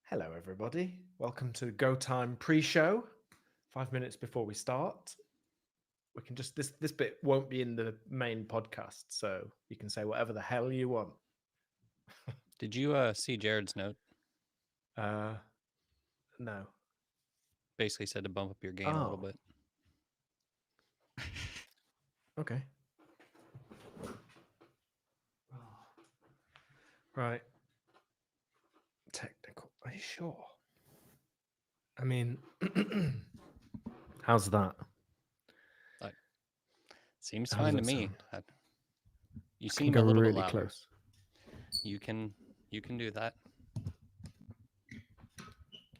Hello, everybody. Welcome to Go Time pre-show. 5 minutes before we start, we can just this bit won't be in the main podcast, so you can say whatever the hell you want. Did you see Jared's note? No. Basically said to bump up your gain a little bit. Okay. Right. Technical. Are you sure? I mean, how's that? Seems How does fine to that me. sound? You Can seem go a little bit really louder. close. You can do that.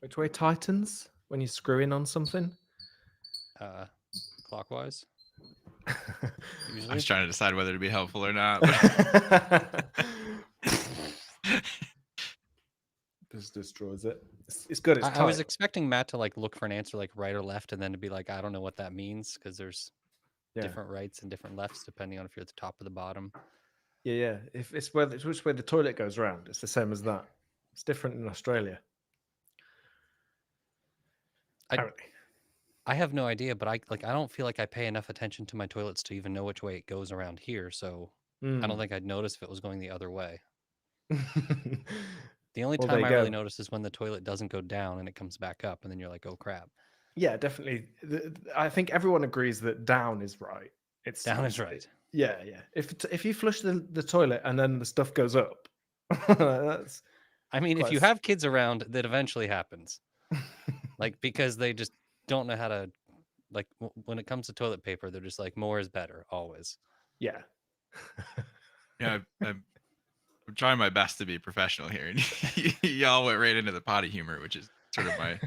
Which way tightens when you screw in on something? Clockwise. I Usually. was trying to decide whether to be helpful or not. This destroys it. It's good. It's tight. I was expecting Matt to like look for an answer like right or left, and then to be like, I don't know what that means because there's different rights and different lefts depending on if you're at the top or the bottom. Yeah. If it's which way the toilet goes round, it's the same as that. It's different in Australia. I have no idea, but I don't feel like I pay enough attention to my toilets to even know which way it goes around here. So I don't think I'd notice if it was going the other way. The only time I really notice is when the toilet doesn't go down and it comes back up, and then you're like, oh crap. Yeah, definitely. I think everyone agrees that down is right. It's down is right. Yeah. If you flush the toilet and then the stuff goes up, that's. I mean, if you have kids around, that eventually happens. Like, because they just don't know how to, like, when it comes to toilet paper, they're just like, more is better, always. Yeah. Yeah, I'm trying my best to be professional here, and y'all went right into the potty humor, which is sort of my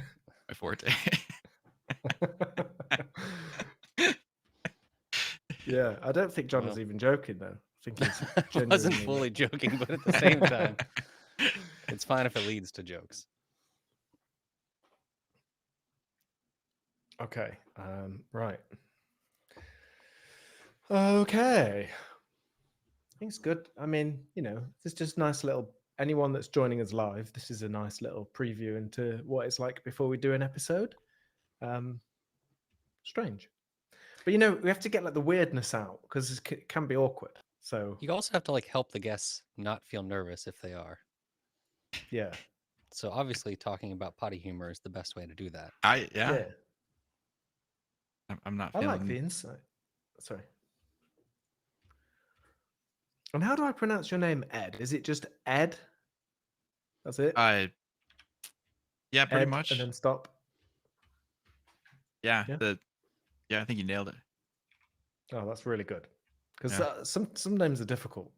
forte. Yeah, I don't think John was even joking, though. I think he's I wasn't fully joking, but at the same time, it's fine if it leads to jokes. Okay. Right. Okay. I think it's good. I mean, it's just nice little. Anyone that's joining us live, this is a nice little preview into what it's like before we do an episode. Strange. But we have to get like the weirdness out because it can be awkward. So you also have to like help the guests not feel nervous if they are. Yeah. So obviously talking about potty humor is the best way to do that. Yeah. I'm not I like the insight. Sorry. And how do I pronounce your name, Ed? Is it just Ed? That's it? Yeah, pretty Ed, much. And then stop. Yeah. I think you nailed it. Oh, that's really good. Because some names are difficult.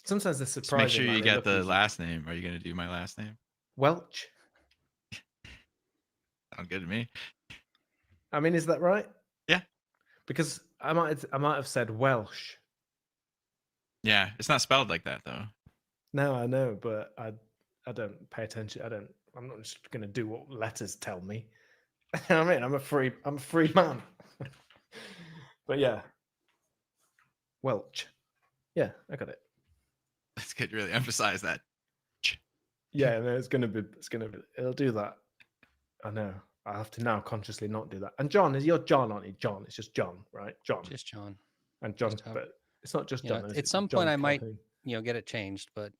Sometimes they're surprising. Just make sure you get the last name. Are you going to do my last name? Welch. Sounds good to me. I mean, is that right? Yeah. Because I might have said Welsh. Yeah, it's not spelled like that though. No, I know, but I don't pay attention. I'm not just going to do what letters tell me. I mean, I'm a free man. But yeah. Welch. Yeah, I got it. It's good to really emphasize that. Yeah, no, it'll do that. I know. I have to now consciously not do that. And John, you're John, aren't you? John. It's just John, right? John. Just John. And John, but it's not just John. At some point I might, get it changed, but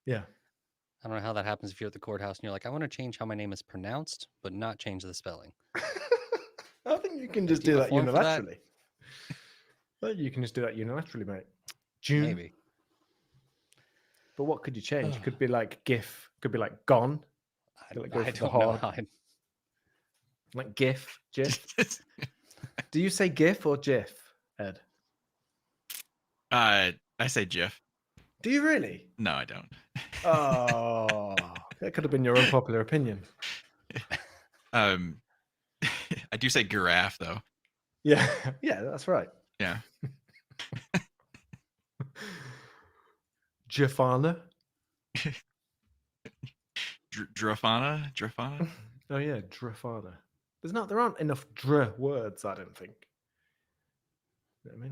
yeah. I don't know how that happens if you're at the courthouse and you're like, I want to change how my name is pronounced, but not change the spelling. I think you can just do that unilaterally. You can just do that unilaterally, mate. June. Maybe. But what could you change? It could be like GIF. Could be like gone. I don't know. Like GIF. Do you say GIF or GIF, Ed? I say GIF. Do you really? No, I don't. Oh, that could have been your unpopular opinion. I do say giraffe though. Yeah, that's right. Yeah. Jafana. Drafana. Oh yeah, Drafana. There aren't enough dr words, I don't think. You know what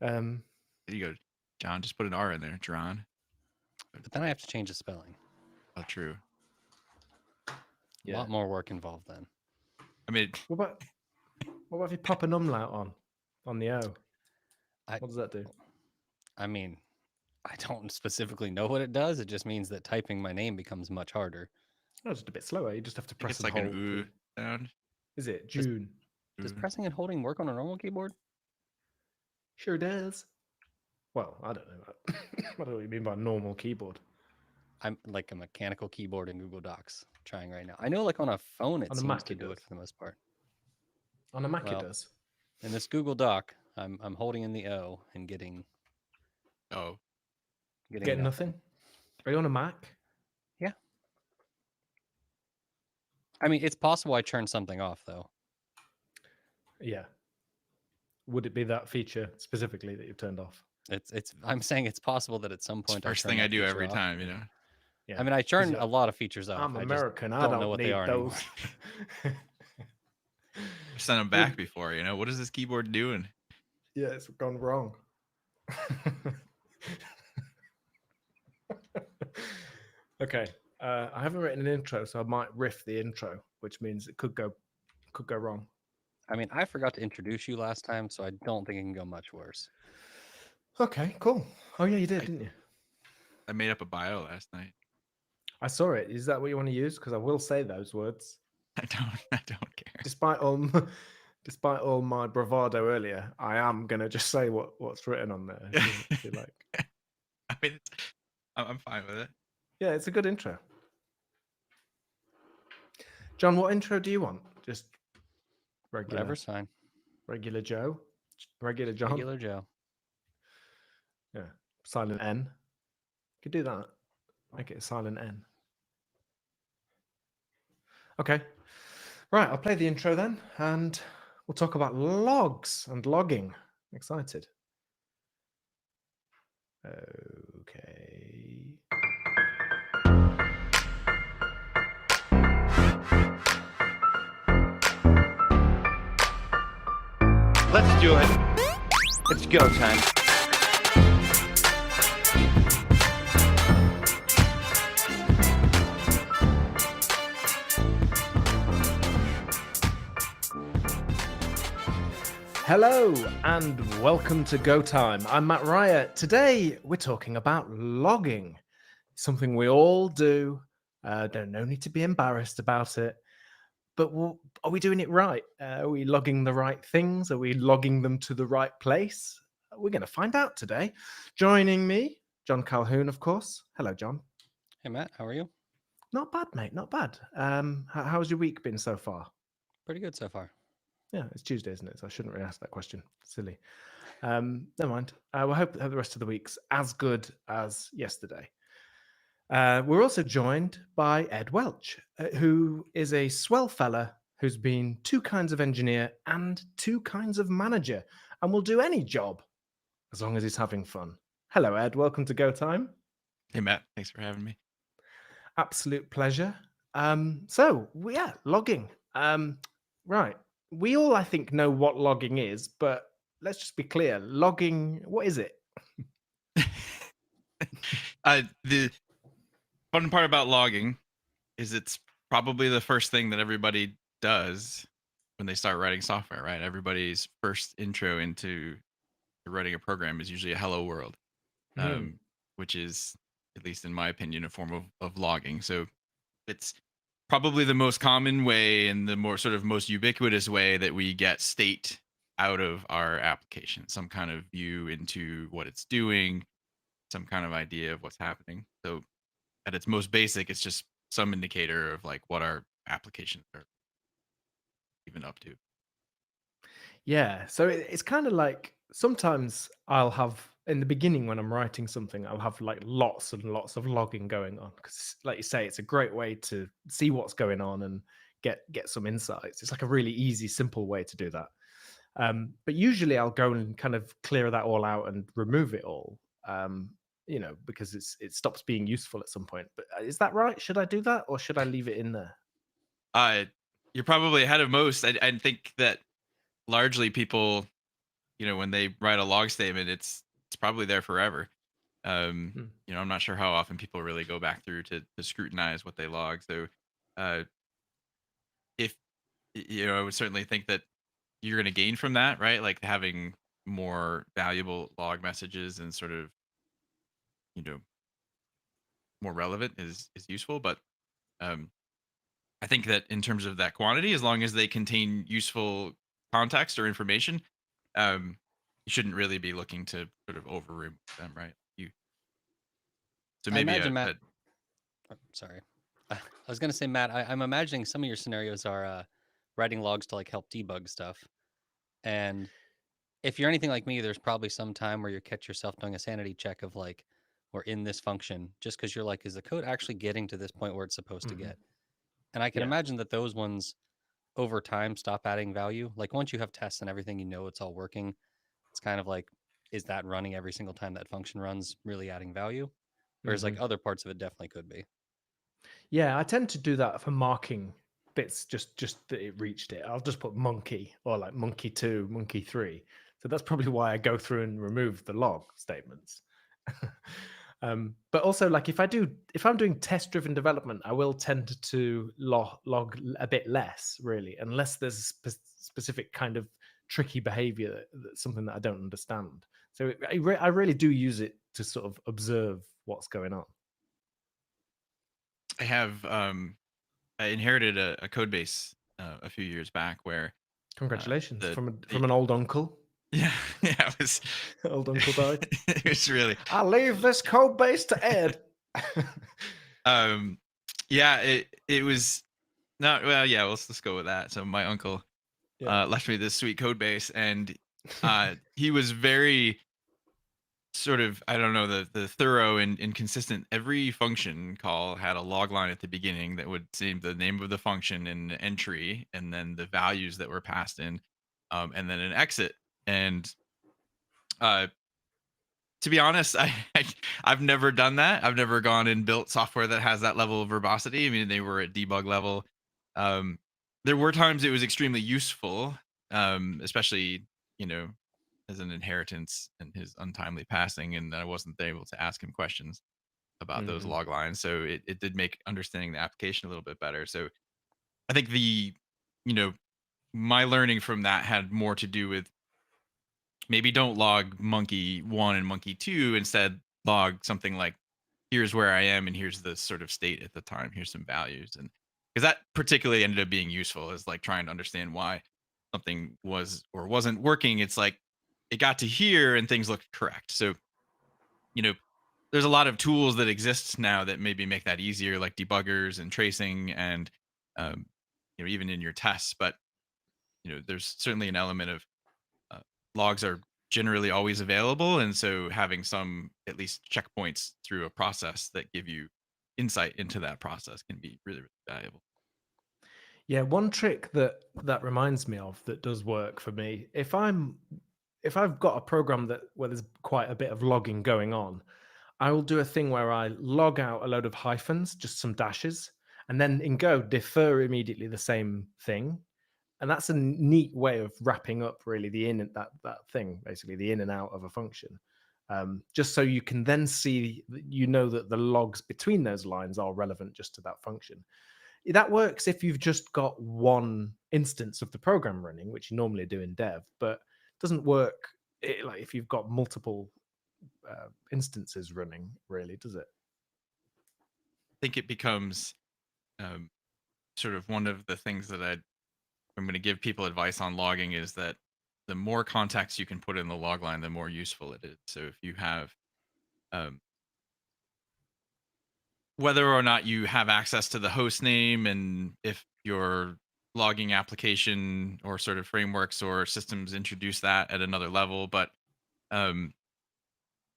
I mean? There you go, John. Just put an R in there, John. But then I have to change the spelling. Oh, true. A Yeah. lot more work involved then. I mean, What about if you pop an umlaut on the O? I- What does that do? I mean, I don't specifically know what it does. It just means that typing my name becomes much harder. Oh, it's just a bit slower. You just have to I think press it's and like hold. an ooh sound. Is it Just- June? Does Ooh. pressing and holding work on a normal keyboard? Sure does. Well, I don't know. I don't know what you mean by normal keyboard. I'm like a mechanical keyboard in Google Docs. Trying right now. I know, like on a phone, it On a seems Mac to it do it does. for the most part. On a Mac Well, it does. In this Google Doc, I'm holding in the O and getting Oh, Get nothing? Are you on a Mac? I mean, it's possible I turned something off though. Yeah. Would it be that feature specifically that you've turned off? It's. I'm saying it's possible that at some it's the point first I turned thing I that do feature every off. time, you know. Yeah. I mean, I turned you're- a lot of features off. I'm I just American. I don't don't know what need they are anymore. those. I've sent them back before, you know. What is this keyboard doing? Yeah, it's gone wrong. Okay. I haven't written an intro, so I might riff the intro, which means it could go wrong. I mean, I forgot to introduce you last time, so I don't think it can go much worse. Okay, cool. Oh yeah, you did, didn't you? I made up a bio last night. I saw it. Is that what you want to use? Because I will say those words, I don't care. despite all my bravado earlier. I am gonna just say what's written on there. If you like. I mean, I'm fine with it. Yeah, it's a good intro. John, what intro do you want? Just regular, Whatever's fine. regular Joe, regular John. Regular Joe. Yeah, silent N. Could do that. Make it a silent N. Okay. Right, I'll play the intro then, and we'll talk about logs and logging. Excited. Okay. Let's do it. It's go time. Hello and welcome to Go Time. I'm Matt Ryer. Today we're talking about logging, something we all do. No need to be embarrassed about it. But are we doing it right? Are we logging the right things? Are we logging them to the right place? We're going to find out today. Joining me, Jon Calhoun, of course. Hello, John. Hey Matt, how are you? Not bad, mate. Not bad. How's your week been so far? Pretty good so far. Yeah, it's Tuesday, isn't it? So I shouldn't really ask that question. Silly. Never mind. We'll hope the rest of the week's as good as yesterday. We're also joined by Ed Welch, who is a swell fella who's been 2 kinds of engineer and 2 kinds of manager, and will do any job as long as he's having fun. Hello, Ed. Welcome to Go Time. Hey, Matt. Thanks for having me. Absolute pleasure. Logging. Right. We all, I think, know what logging is, but let's just be clear. Logging, what is it? The fun part about logging is it's probably the first thing that everybody does when they start writing software, right? Everybody's first intro into writing a program is usually a hello world, which is, at least in my opinion, a form of logging. So it's probably the most common way and the more sort of most ubiquitous way that we get state out of our application, some kind of view into what it's doing, some kind of idea of what's happening. So at its most basic, it's just some indicator of like what our applications are even up to. Yeah. So it's kind of like sometimes I'll have in the beginning when I'm writing something, I'll have like lots and lots of logging going on because, like you say, it's a great way to see what's going on and get some insights. It's like a really easy, simple way to do that. But usually I'll go and kind of clear that all out and remove it all. Because it stops being useful at some point. But is that right? Should I do that or should I leave it in there? You're probably ahead of most. I think that largely people, when they write a log statement, it's probably there forever. Hmm. I'm not sure how often people really go back through to scrutinize what they log. So, uh, if I would certainly think that you're going to gain from that, right? Like having more valuable log messages and sort of, you know, more relevant is useful. But um, I think that in terms of that quantity, as long as they contain useful context or information, you shouldn't really be looking to sort of over remove them, right? So I maybe imagine, Matt. Oh, sorry. I was going to say, Matt, I'm imagining some of your scenarios are writing logs to like help debug stuff. And if you're anything like me, there's probably some time where you catch yourself doing a sanity check of like, we're in this function, just because you're like, is the code actually getting to this point where it's supposed to Mhm. get? And I can Yeah. imagine that those ones over time stop adding value. Like once you have tests and everything, it's all working. It's kind of like, is that running every single time that function runs really adding value? Whereas like Mhm. other parts of it definitely could be. Yeah, I tend to do that for marking bits, just that it reached it. I'll just put monkey or like monkey 2, monkey 3. So that's probably why I go through and remove the log statements. But also, like if I'm doing test-driven development, I will tend to log a bit less, really, unless there's specific kind of tricky behavior, that's something that I don't understand. So I really do use it to sort of observe what's going on. I inherited a code base a few years back where Congratulations the from an old uncle. yeah, yeah, it was Old uncle died. it was really I leave this code base to Ed. um yeah, it was not well, yeah, let's go with that. So my uncle Yeah. left me this sweet code base, and he was very sort of, I don't know, the thorough and consistent. Every function call had a log line at the beginning that would say the name of the function and the entry, and then the values that were passed in, and then an exit. And uh, to be honest, I've never done that. I've never gone and built software that has that level of verbosity. I mean, they were at debug level. Um, there were times it was extremely useful, especially, you know, as an inheritance and his untimely passing, and I wasn't able to ask him questions about those Mhm. log lines. So it did make understanding the application a little bit better. So I think you know, my learning from that had more to do with maybe don't log monkey 1 and monkey 2, instead log something like, here's where I am and here's the sort of state at the time, here's some values. And because that particularly ended up being useful, is like trying to understand why something was or wasn't working. It's like it got to here and things looked correct. So, you know, there's a lot of tools that exist now that maybe make that easier, like debuggers and tracing and um, even in your tests. But there's certainly an element of uh, logs are generally always available, and so having some at least checkpoints through a process that give you insight into that process can be really, really valuable. Yeah, one trick that reminds me of that does work for me. If I've got a program where there's quite a bit of logging going on, I will do a thing where I log out a load of hyphens, just some dashes, and then in Go defer immediately the same thing. And that's a neat way of wrapping up really the in and that thing, basically the in and out of a function. Just so you can then see, that the logs between those lines are relevant just to that function. That works if you've just got one instance of the program running, which you normally do in dev, but doesn't work like if you've got multiple instances running, really, does it? I think it becomes um, sort of one of the things that I'm going to give people advice on logging is that the more context you can put in the log line, the more useful it is. So if you have um, whether or not you have access to the host name, and if your logging application or sort of frameworks or systems introduce that at another level, but um,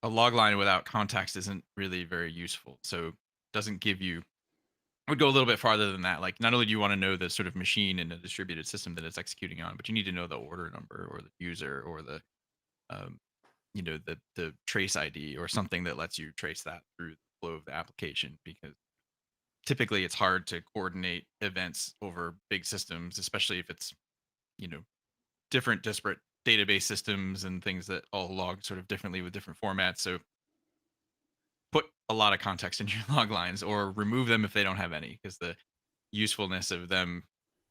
a log line without context isn't really very useful. So it doesn't give you, I would go a little bit farther than that. Like, not only do you want to know the sort of machine in a distributed system that it's executing on, but you need to know the order number or the user or the um, the trace ID or something that lets you trace that through the flow of the application, because typically it's hard to coordinate events over big systems, especially if it's, you know, different disparate database systems and things that all log sort of differently with different formats. So put a lot of context in your log lines or remove them if they don't have any, because the usefulness of them,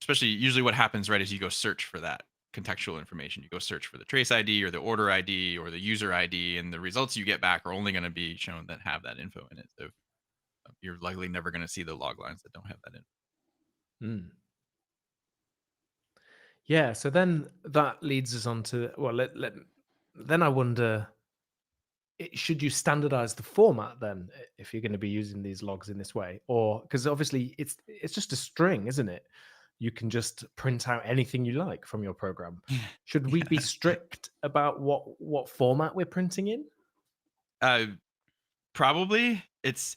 especially usually what happens, right, is you go search for that contextual information. You go search for the trace ID or the order ID or the user ID, and the results you get back are only going to be shown that have that info in it. So you're likely never going to see the log lines that don't have that in. Yeah, so then that leads us on to, well, then I wonder, should you standardize the format then if you're going to be using these logs in this way? Or because obviously it's just a string, isn't it? You can just print out anything you like from your program. Should we be strict about what format we're printing in? Probably. It's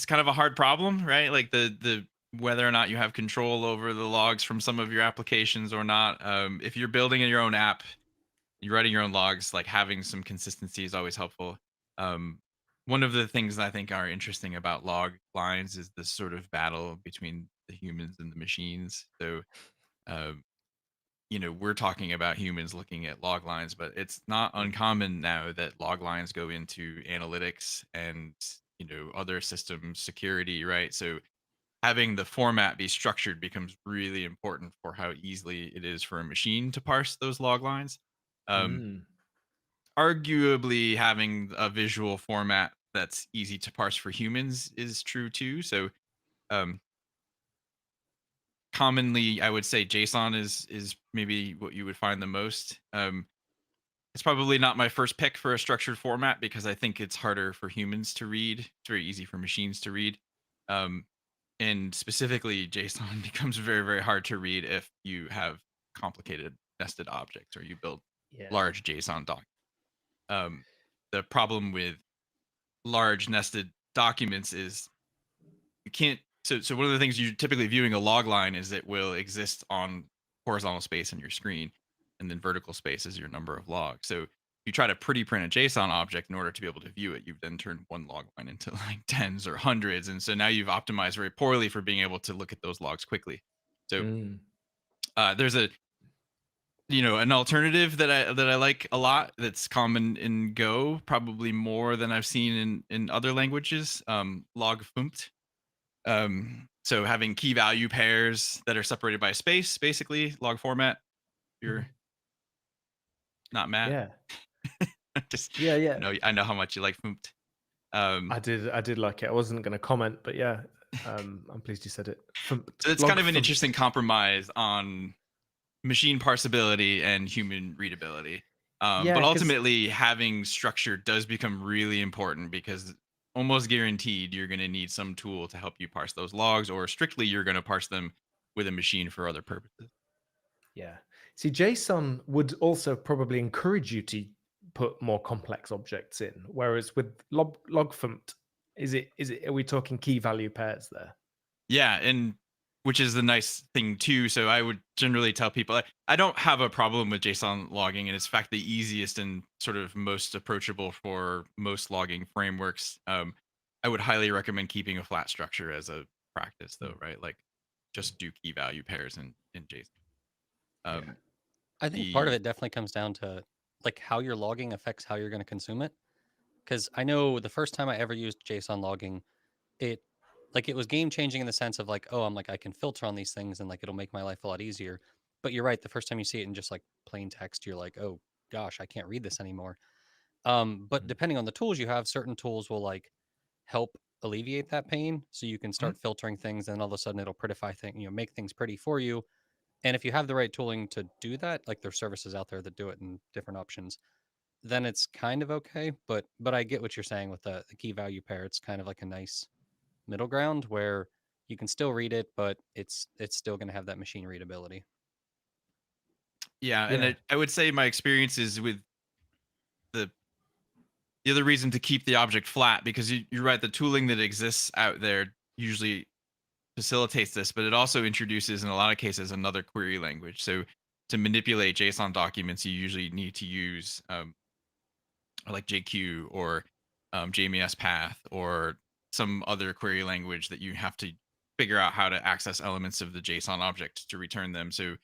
kind of a hard problem, right? Like the whether or not you have control over the logs from some of your applications or not. If you're building in your own app, you're writing your own logs, like having some consistency is always helpful. One of the things that I think are interesting about log lines is this sort of battle between the humans and the machines. So, we're talking about humans looking at log lines, but it's not uncommon now that log lines go into analytics and, other system security, right? So having the format be structured becomes really important for how easily it is for a machine to parse those log lines. Arguably, having a visual format that's easy to parse for humans is true too. So, commonly, I would say JSON is maybe what you would find the most. It's probably not my first pick for a structured format because I think it's harder for humans to read. It's very easy for machines to read. And specifically, JSON becomes very, very hard to read if you have complicated nested objects or you build large JSON documents. The problem with large nested documents is you can't. So one of the things you're typically viewing a log line is it will exist on horizontal space on your screen, and then vertical space is your number of logs. So you try to pretty print a JSON object in order to be able to view it. You've then turned one log line into like tens or hundreds, and so now you've optimized very poorly for being able to look at those logs quickly. So there's an alternative that I like a lot that's common in Go, probably more than I've seen in other languages. Log funct. So having key value pairs that are separated by space, basically log format. You're not mad. Yeah. Yeah. I know how much you like funct. I did like it. I wasn't going to comment, but yeah, I'm pleased you said it. So it's kind of an interesting compromise on machine parsability and human readability. But ultimately, having structure does become really important because almost guaranteed you're going to need some tool to help you parse those logs, or strictly you're going to parse them with a machine for other purposes. Yeah. See, JSON would also probably encourage you to put more complex objects in, whereas with logfunct, are we talking key value pairs there? Yeah, and which is the nice thing too. So I would generally tell people I don't have a problem with JSON logging, and it's in fact the easiest and sort of most approachable for most logging frameworks. I would highly recommend keeping a flat structure as a practice, though, right? Like just do key value pairs in JSON. I think part of it definitely comes down to like how your logging affects how you're going to consume it. Because I know the first time I ever used JSON logging, it was game changing in the sense of like, oh, I can filter on these things and like it'll make my life a lot easier. But you're right, the first time you see it in just like plain text, you're like, oh gosh, I can't read this anymore. But depending on the tools you have, certain tools will like help alleviate that pain. So you can start filtering things, and all of a sudden it'll prettify things, make things pretty for you. And if you have the right tooling to do that, like there's services out there that do it in different options, then it's kind of okay. But I get what you're saying with the key value pair. It's kind of like a nice middle ground where you can still read it, but it's still going to have that machine readability. Yeah, and I would say my experiences with the other reason to keep the object flat, because you're right, the tooling that exists out there usually facilitates this, but it also introduces, in a lot of cases, another query language. So to manipulate JSON documents, you usually need to use like JQ or JMES path or some other query language that you have to figure out how to access elements of the JSON object to return them. So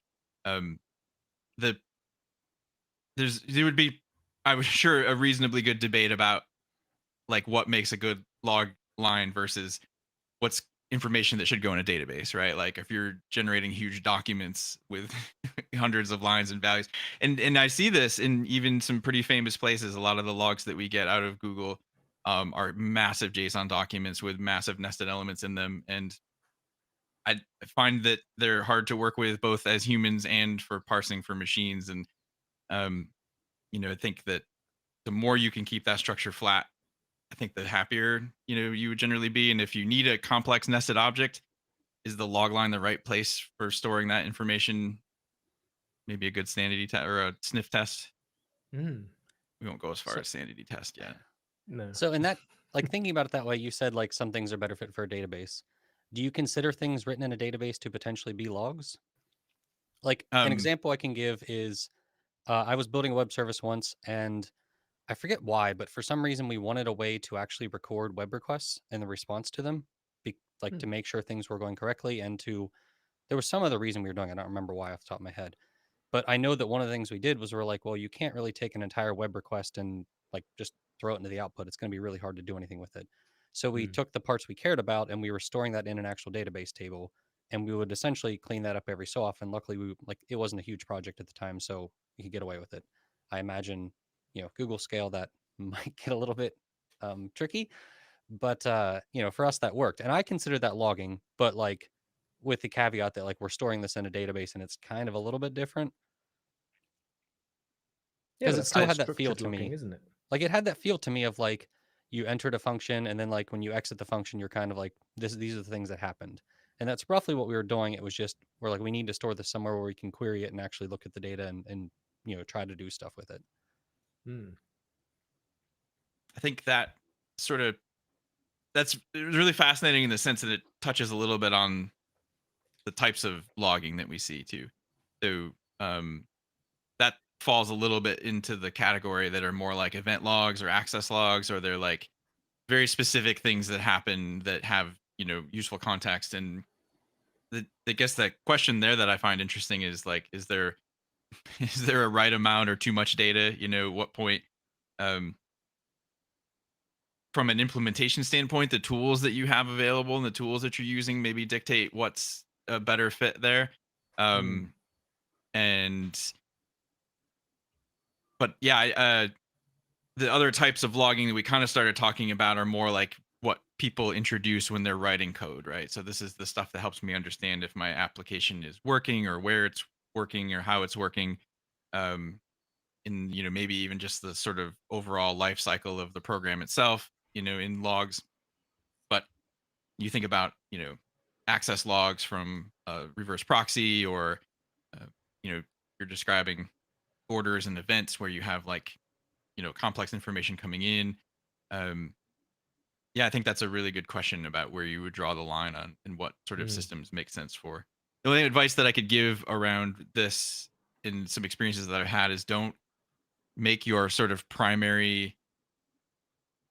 the there would be, I was sure, a reasonably good debate about like what makes a good log line versus what's information that should go in a database, right? Like if you're generating huge documents with hundreds of lines and values, and I see this in even some pretty famous places. A lot of the logs that we get out of Google are massive JSON documents with massive nested elements in them, and I find that they're hard to work with both as humans and for parsing for machines. And um, I think that the more you can keep that structure flat, I think the happier you would generally be. And if you need a complex nested object, is the log line the right place for storing that information? Maybe a good sanity test or a sniff test. Mm, We won't go as far So- as sanity test yet. no. So in that, like thinking about it that way, you said like some things are better fit for a database. Do you consider things written in a database to potentially be logs? Like an Um, example I can give is I was building a web service once, and I forget why, but for some reason we wanted a way to actually record web requests and the response to them, like to make sure things were going correctly, and to there was some other reason we were doing it. I don't remember why off the top of my head. But I know that one of the things we did was we're like, well, you can't really take an entire web request and like just throw it into the output. It's going to be really hard to do anything with it. So we Mm. took the parts we cared about and we were storing that in an actual database table. And we would essentially clean that up every so often. Luckily, it wasn't a huge project at the time, so we could get away with it. I imagine, Google scale that might get a little bit tricky, but for us that worked. And I consider that logging, but like with the caveat that like we're storing this in a database and it's kind of a little bit different. Yeah, 'Cause it that's still how had that feel structured to me. logging, isn't it? Like it had that feel to me of like you entered a function and then like when you exit the function, you're kind of like these are the things that happened. And that's roughly what we were doing. It was just we're like we need to store this somewhere where we can query it and actually look at the data and try to do stuff with it. Mm. I think that sort of that's really fascinating in the sense that it touches a little bit on the types of logging that we see too. So that falls a little bit into the category that are more like event logs or access logs, or they're like very specific things that happen that have useful context. And I guess that question there that I find interesting is like, is there is there a right amount or too much data? What point? From an implementation standpoint, the tools that you have available and the tools that you're using maybe dictate what's a better fit there. And but yeah, the other types of logging that we kind of started talking about are more like what people introduce when they're writing code, right? So this is the stuff that helps me understand if my application is working or where it's working or how it's working. In maybe even just the sort of overall life cycle of the program itself, in logs. But you think about access logs from a reverse proxy, or you're describing orders and events where you have like complex information coming in. Yeah, I think that's a really good question about where you would draw the line on and what sort of systems make sense for. The only advice that I could give around this in some experiences that I've had is don't make your sort of primary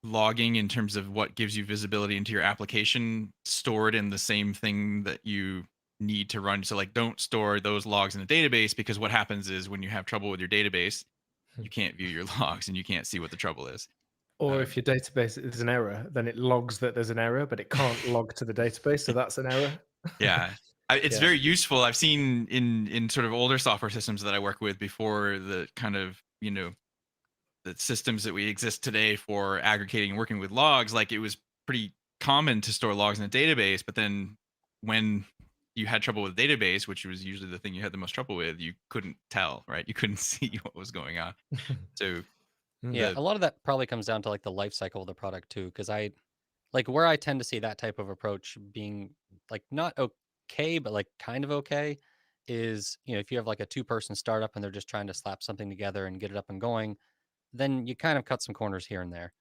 logging in terms of what gives you visibility into your application stored in the same thing that you need to run. So like don't store those logs in a database, because what happens is when you have trouble with your database, you can't view your logs and you can't see what the trouble is. Or if your database is an error, then it logs that there's an error, but it can't log to the database, so that's an error. Yeah. It's Yeah. very useful. I've seen in sort of older software systems that I work with before the kind of, the systems that we exist today for aggregating and working with logs, like it was pretty common to store logs in a database, but then when you had trouble with the database, which was usually the thing you had the most trouble with, you couldn't tell, right? You couldn't see what was going on. So Yeah, a lot of that probably comes down to like the life cycle of the product too, because where I tend to see that type of approach being like not okay, but like kind of okay is, if you have like a 2-person startup and they're just trying to slap something together and get it up and going, then you kind of cut some corners here and there.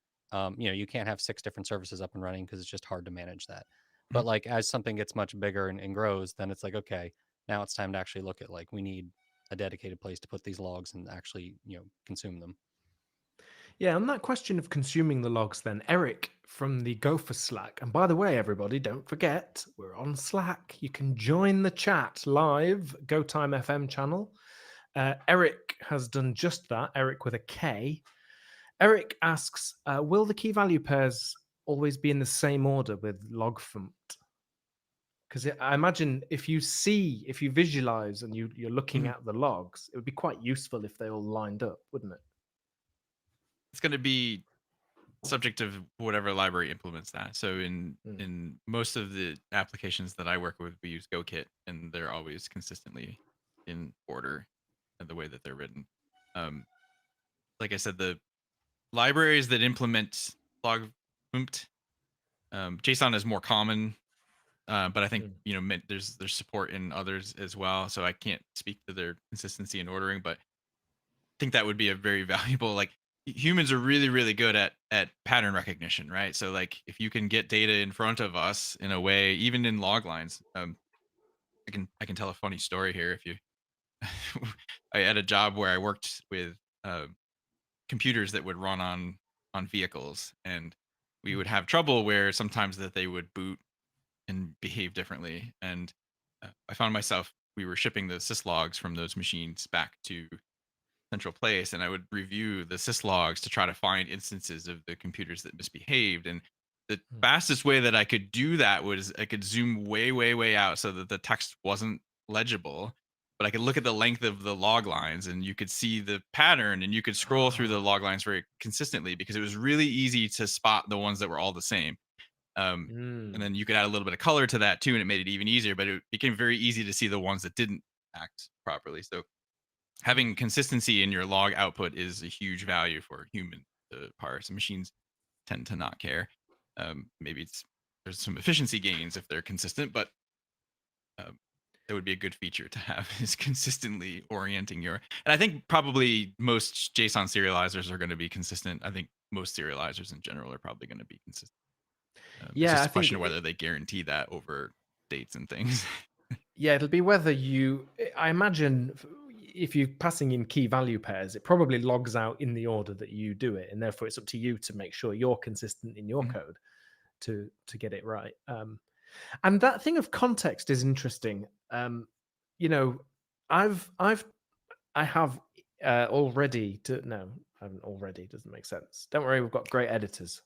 You can't have 6 different services up and running because it's just hard to manage that. But like as something gets much bigger and grows, then it's like, okay, now it's time to actually look at like we need a dedicated place to put these logs and actually, consume them. Yeah, on that question of consuming the logs, then Eric from the Gophers Slack. And by the way, everybody, don't forget we're on Slack. You can join the chat live, GoTime FM channel. Eric has done just that. Eric with a K. Eric asks, will the key value pairs always be in the same order with log funct? Because I imagine if you visualize and you're looking at the logs, it would be quite useful if they all lined up, wouldn't it? It's going to be subject of whatever library implements that. So in most of the applications that I work with, we use GoKit, and they're always consistently in order and the way that they're written. Like I said, the libraries that implement log funct, JSON is more common, but I think there's support in others as well. So I can't speak to their consistency and ordering, but I think that would be a very valuable, like, humans are really, really good at pattern recognition, right? So like if you can get data in front of us in a way, even in log lines, I can tell a funny story here. If you, I had a job where I worked with computers that would run on vehicles, and we would have trouble where sometimes that they would boot and behave differently. And I found myself, we were shipping the syslogs from those machines back to central place, and I would review the syslogs to try to find instances of the computers that misbehaved. And the fastest way that I could do that was I could zoom way, way, way out so that the text wasn't legible, but I could look at the length of the log lines and you could see the pattern, and you could scroll through the log lines very consistently because it was really easy to spot the ones that were all the same. And then you could add a little bit of color to that too, and it made it even easier, but it became very easy to see the ones that didn't act properly. So having consistency in your log output is a huge value for human to parse. Machines tend to not care. Maybe there's some efficiency gains if they're consistent, but that would be a good feature to have, is consistently orienting your. And I think probably most JSON serializers are going to be consistent. I think most serializers in general are probably going to be consistent. It's just a question of whether they guarantee that over dates and things. Yeah, it'll be whether I imagine if you're passing in key value pairs, it probably logs out in the order that you do it, and therefore it's up to you to make sure you're consistent in your code to get it right. And that thing of context is interesting. You know, I have already no, I haven't already, doesn't make sense. Don't worry, we've got great editors.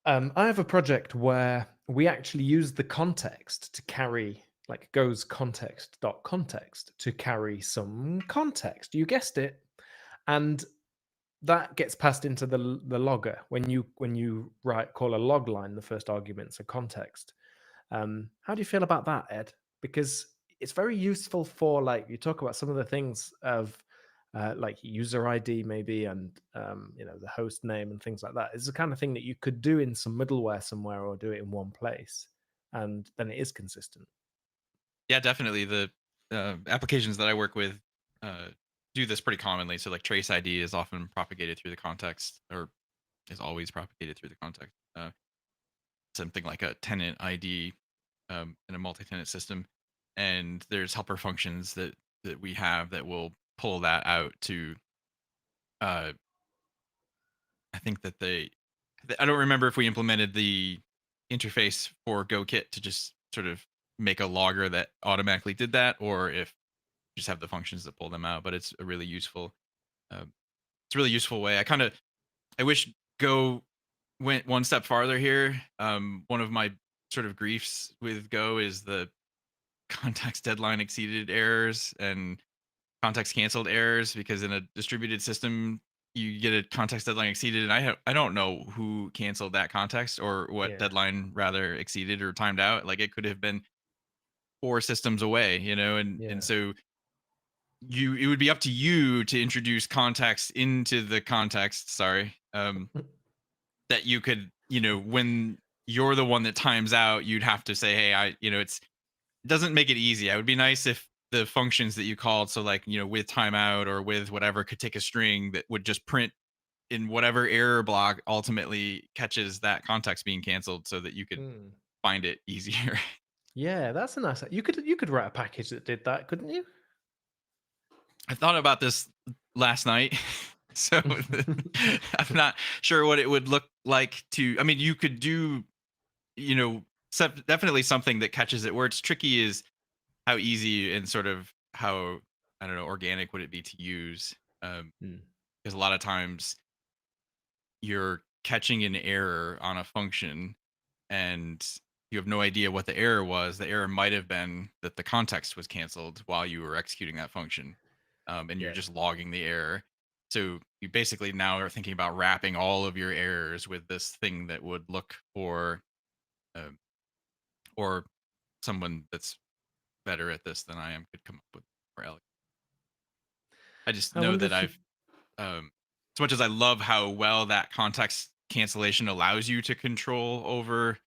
I have a project where we actually use the context to carry, like goes context.context to carry some context. You guessed it. And that gets passed into the logger. When you call a log line, the first argument's a context. How do you feel about that, Ed? Because it's very useful for, like, you talk about some of the things of like user ID maybe, and the host name and things like that. It's the kind of thing that you could do in some middleware somewhere, or do it in one place, and then it is consistent. Yeah, definitely. The applications that I work with do this pretty commonly. So like trace ID is often propagated through the context, or is always propagated through the context. Something like a tenant ID in a multi-tenant system, and there's helper functions that we have that will pull that out to. I think that I don't remember if we implemented the interface for GoKit to just sort of make a logger that automatically did that, or if you just have the functions that pull them out. But it's a really useful, way. I wish Go went one step farther here. One of my sort of griefs with Go is the context deadline exceeded errors and context canceled errors, because in a distributed system you get a context deadline exceeded, and I don't know who canceled that context, or what deadline rather exceeded or timed out. Like, it could have been 4 systems away, and so it would be up to you to introduce context into the context, that you could, when you're the one that times out, you'd have to say, hey, it doesn't make it easy. It would be nice if the functions that you called, so like, with timeout or with whatever, could take a string that would just print in whatever error block ultimately catches that context being canceled, so that you could find it easier. Yeah, that's a nice. You could write a package that did that, couldn't you? I thought about this last night. So I'm not sure what it would look like to. I mean, you could do, definitely something that catches it. Where it's tricky is how easy and sort of how, I don't know, organic would it be to use? Because a lot of times you're catching an error on a function and you have no idea what the error was. The error might have been that the context was canceled while you were executing that function, and you're Yeah. just logging the error. So you basically now are thinking about wrapping all of your errors with this thing that would look for, um, or someone that's better at this than I am could come up with more elegant. I just I know wonder that if you, I've, as much as I love how well that context cancellation allows you to control over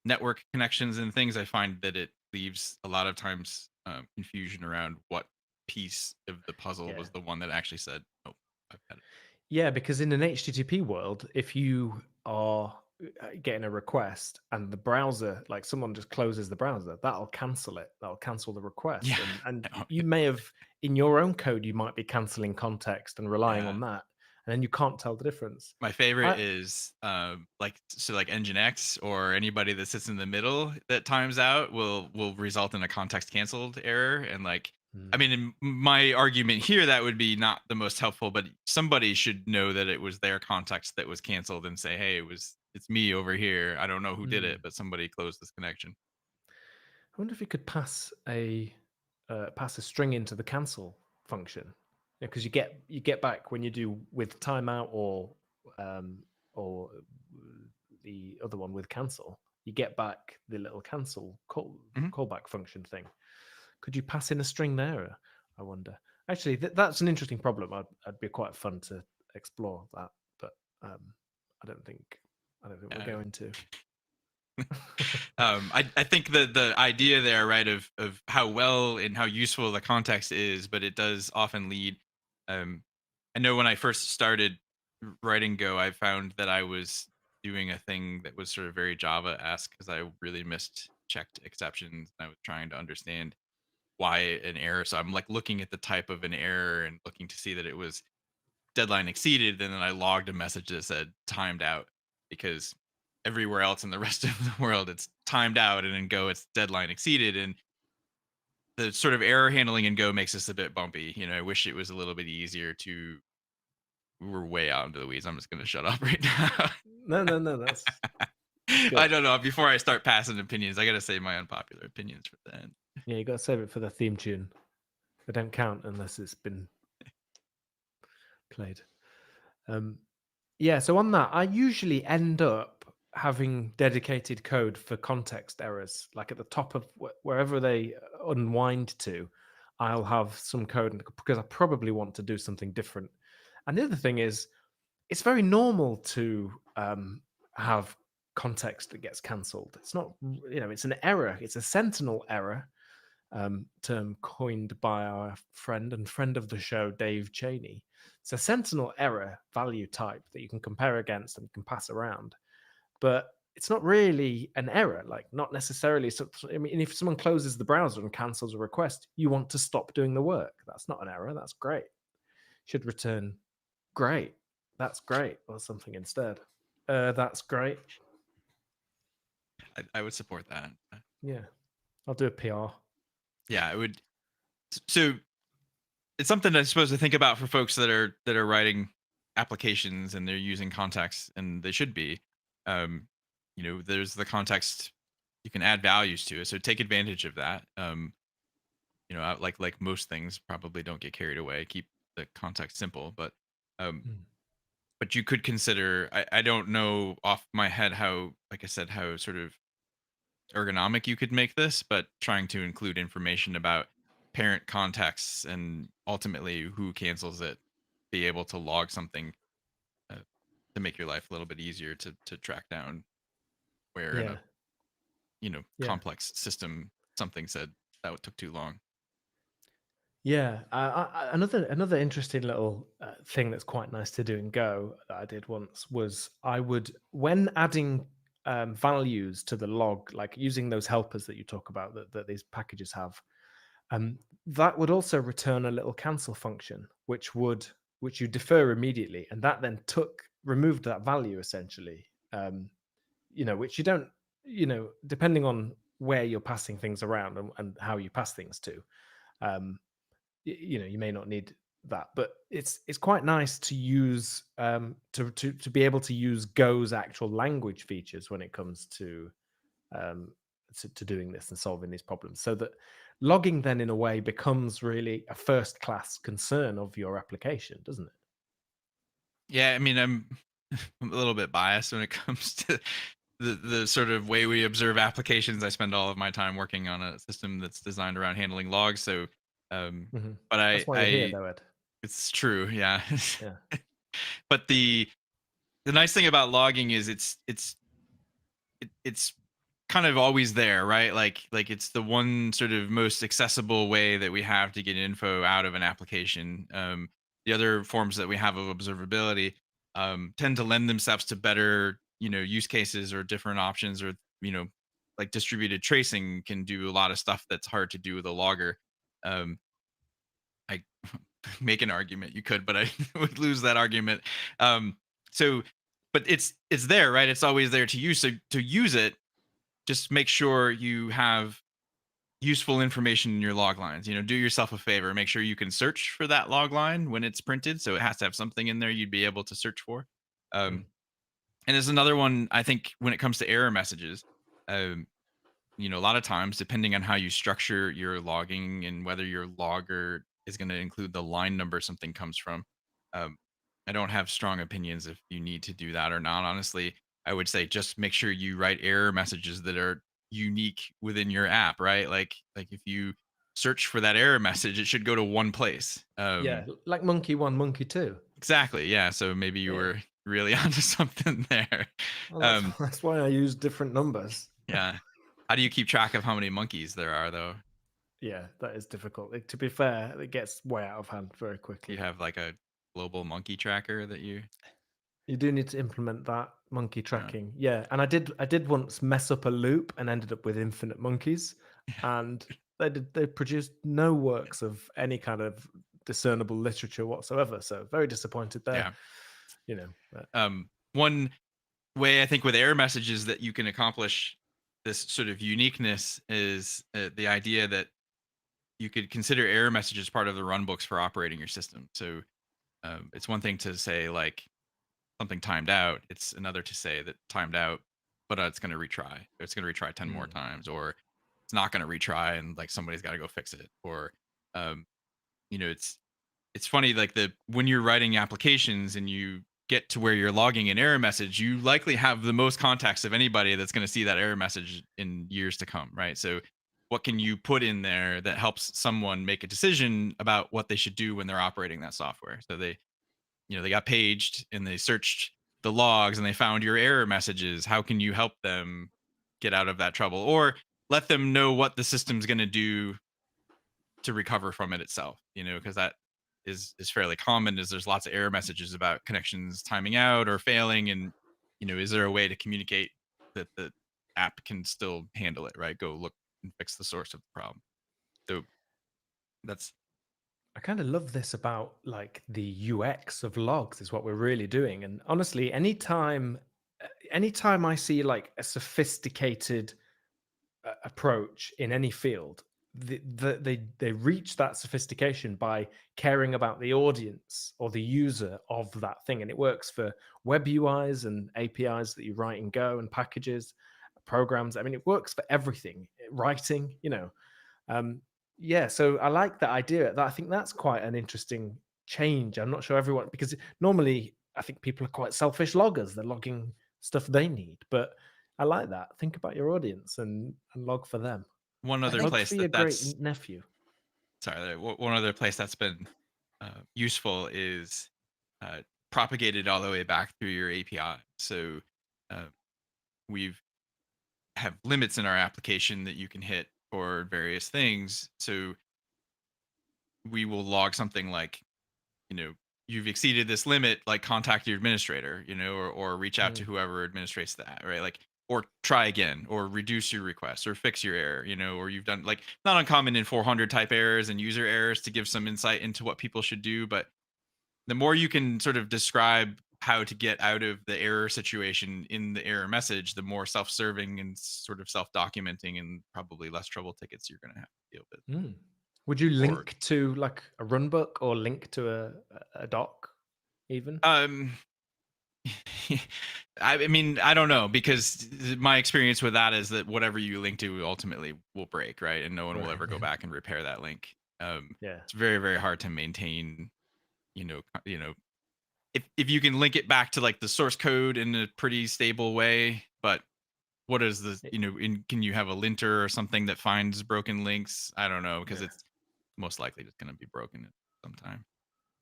network connections and things, I find that it leaves a lot of times confusion around what piece of the puzzle yeah. was the one that actually said, "Oh, I've had it." Yeah, because in an HTTP world, if you are getting a request and the browser, like someone just closes the browser, that'll cancel it. That'll cancel the request. Yeah, And Oh, you may have, in your own code, you might be canceling context and relying yeah. on that. And then you can't tell the difference. My favorite I, is like Nginx or anybody that sits in the middle that times out will result in a context canceled error. And like, I Mm, mean, in my argument here, that would be not the most helpful, but somebody should know that it was their context that was canceled and say, hey, it's me over here. I don't know who did mm. it, but somebody closed this connection. I wonder if you could pass a string into the cancel function, because you get back when you do with timeout um, or the other one with cancel. You get back the little cancel Mhm. callback function thing. Could you pass in a string there? I wonder. Actually, that's an interesting problem. I'd be quite fun to explore that, but I don't think we're Uh, going to. I think the idea there, right, of how well and how useful the context is, but it does often lead. Um, I know when I first started writing Go, I found that I was doing a thing that was sort of very Java-esque because I really missed checked exceptions. I was trying to understand why an error. So I'm like looking at the type of an error and looking to see that it was deadline exceeded, and then I logged a message that said timed out because everywhere else in the rest of the world it's timed out, and in Go it's deadline exceeded. And the sort of error handling in Go makes this a bit bumpy. I wish it was a little bit easier to. We're way out into the weeds. I'm just going to shut up right now. No, that's good. I don't know. Before I start passing opinions, I got to say my unpopular opinions for the end. Yeah, you got to save it for the theme tune. They don't count unless it's been played. Yeah, so on that, I usually end up having dedicated code for context errors. Like at the top of wherever they unwind to, I'll have some code because I probably want to do something different. And the other thing is, it's very normal to have context that gets cancelled. It's not, it's an error. It's a sentinel error, term coined by our friend of the show, Dave Cheney. It's a sentinel error value type that you can compare against and can pass around, but it's not really an error. Like, not necessarily. So, I mean, if someone closes the browser and cancels a request, you want to stop doing the work. That's not an error. That's great. Should return great. That's great, or something instead. That's great. I would support that. Yeah, I'll do a PR. Yeah, it would. So it's something I suppose to think about for folks that are writing applications and they're using context, and they should be. There's the context, you can add values to it, so take advantage of that. Like most things, probably don't get carried away. Keep the context simple, but but you could consider. I don't know off my head how, like I said, how sort of ergonomic you could make this, but trying to include information about parent contexts and ultimately who cancels it, be able to log something uh, to make your life a little bit easier to track down where in a complex system something said that took too long. Yeah, another interesting little thing that's quite nice to do in Go that I did once was I would, when adding values to the log, like using those helpers that you talk about that these packages have, that would also return a little cancel function, which you defer immediately, and that then removed that value essentially. Which you don't, depending on where you're passing things around and how you pass things to. You may not need that, but it's quite nice to use to be able to use Go's actual language features when it comes to doing this and solving these problems, so that logging then in a way becomes really a first class concern of your application, doesn't it? Yeah, I mean, I'm a little bit biased when it comes to the sort of way we observe applications. I spend all of my time working on a system that's designed around handling logs. So, but That's why you're here, though, Ed. it's true, yeah. Yeah. But the nice thing about logging is it's kind of always there, right? Like it's the one sort of most accessible way that we have to get info out of an application. The other forms that we have of observability tend to lend themselves to better, use cases or different options, or like distributed tracing can do a lot of stuff that's hard to do with a logger. I make an argument you could, but I would lose that argument. So, but it's there, right? It's always there to use. So to use it, just make sure you have useful information in your log lines. Do yourself a favor, make sure you can search for that log line when it's printed. So it has to have something in there you'd be able to search for. And there's another one, I think, when it comes to error messages. A lot of times, depending on how you structure your logging and whether your logger is going to include the line number something comes from, I don't have strong opinions if you need to do that or not. Honestly, I would say just make sure you write error messages that are unique within your app, right? Like if you search for that error message, it should go to one place. Yeah, like monkey 1, monkey 2. Exactly. Yeah. So maybe you were really onto something there. Well, that's why I use different numbers. Yeah. How do you keep track of how many monkeys there are, though? Yeah, that is difficult. To be fair, it gets way out of hand very quickly. You have like a global monkey tracker that you do need to implement that monkey tracking. Yeah, and I did once mess up a loop and ended up with infinite monkeys, and they produced no works of any kind of discernible literature whatsoever. So very disappointed there. Yeah. But. One way I think with error messages that you can accomplish this sort of uniqueness is the idea that you could consider error messages part of the runbooks for operating your system. So it's one thing to say like something timed out. It's another to say that timed out, but it's going to retry. It's going to retry 10 more times, or it's not going to retry and like somebody's got to go fix it. Or, it's funny, like when you're writing applications and you get to where you're logging an error message, you likely have the most context of anybody that's going to see that error message in years to come, right? So what can you put in there that helps someone make a decision about what they should do when they're operating that software? So they got paged and they searched the logs and they found your error messages. How can you help them get out of that trouble, or let them know what the system's going to do to recover from it itself? Because that is fairly common. Is there's lots of error messages about connections timing out or failing, and is there a way to communicate that the app can still handle it, right? Go look and fix the source of the problem. So I kind of love this about like the UX of logs is what we're really doing. And honestly, anytime I see like a sophisticated approach in any field, they reach that sophistication by caring about the audience or the user of that thing. And it works for web UIs and APIs that you write in Go, and packages, programs. I mean, it works for everything. Writing, yeah, so I like that idea. I think that's quite an interesting change. I'm not sure everyone, because normally I think people are quite selfish loggers. They're logging stuff they need, but I like that. Think about your audience and log for them. One other place for your great nephew. Sorry, one other place that's been useful is propagated all the way back through your API. So we've have limits in our application that you can hit for various things. So we will log something like, you've exceeded this limit, like contact your administrator, or reach out to whoever administrates that, right? Like, or try again, or reduce your request, or fix your error, or you've done, like, not uncommon in 400 type errors and user errors to give some insight into what people should do. But the more you can sort of describe how to get out of the error situation in the error message, the more self-serving and sort of self-documenting and probably less trouble tickets you're going to have to deal with. Mm. Would you link to like a run book or link to a doc even? I mean, I don't know, because my experience with that is that whatever you link to ultimately will break, right? And no one will Right, ever go yeah. back and repair that link. Yeah. It's very, very hard to maintain, if you can link it back to like the source code in a pretty stable way, but what is the, can you have a linter or something that finds broken links? I don't know, because Yeah. it's most likely just going to be broken at some time.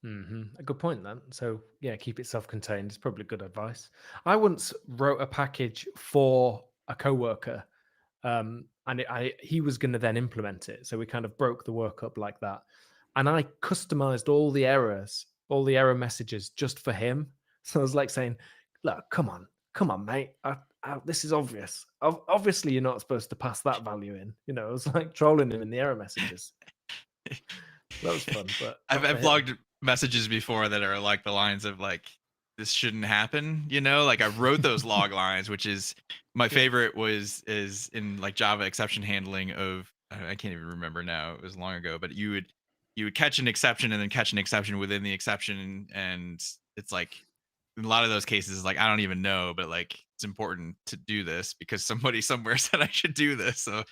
A good point then. So yeah, keep it self-contained. It's probably good advice. I once wrote a package for a coworker, and he was going to then implement it. So we kind of broke the work up like that, and I customized all the error messages just for him. So I was like saying, "Look, come on, mate. This is obvious. Obviously, you're not supposed to pass that value in." I was like trolling him in the error messages. That was fun, but I've logged messages before that are like the lines of like, this shouldn't happen, like I wrote those log lines, which is my favorite is in like Java exception handling of, I can't even remember now, it was long ago, but you would catch an exception and then catch an exception within the exception, and it's like in a lot of those cases, like I don't even know, but like it's important to do this because somebody somewhere said I should do this. So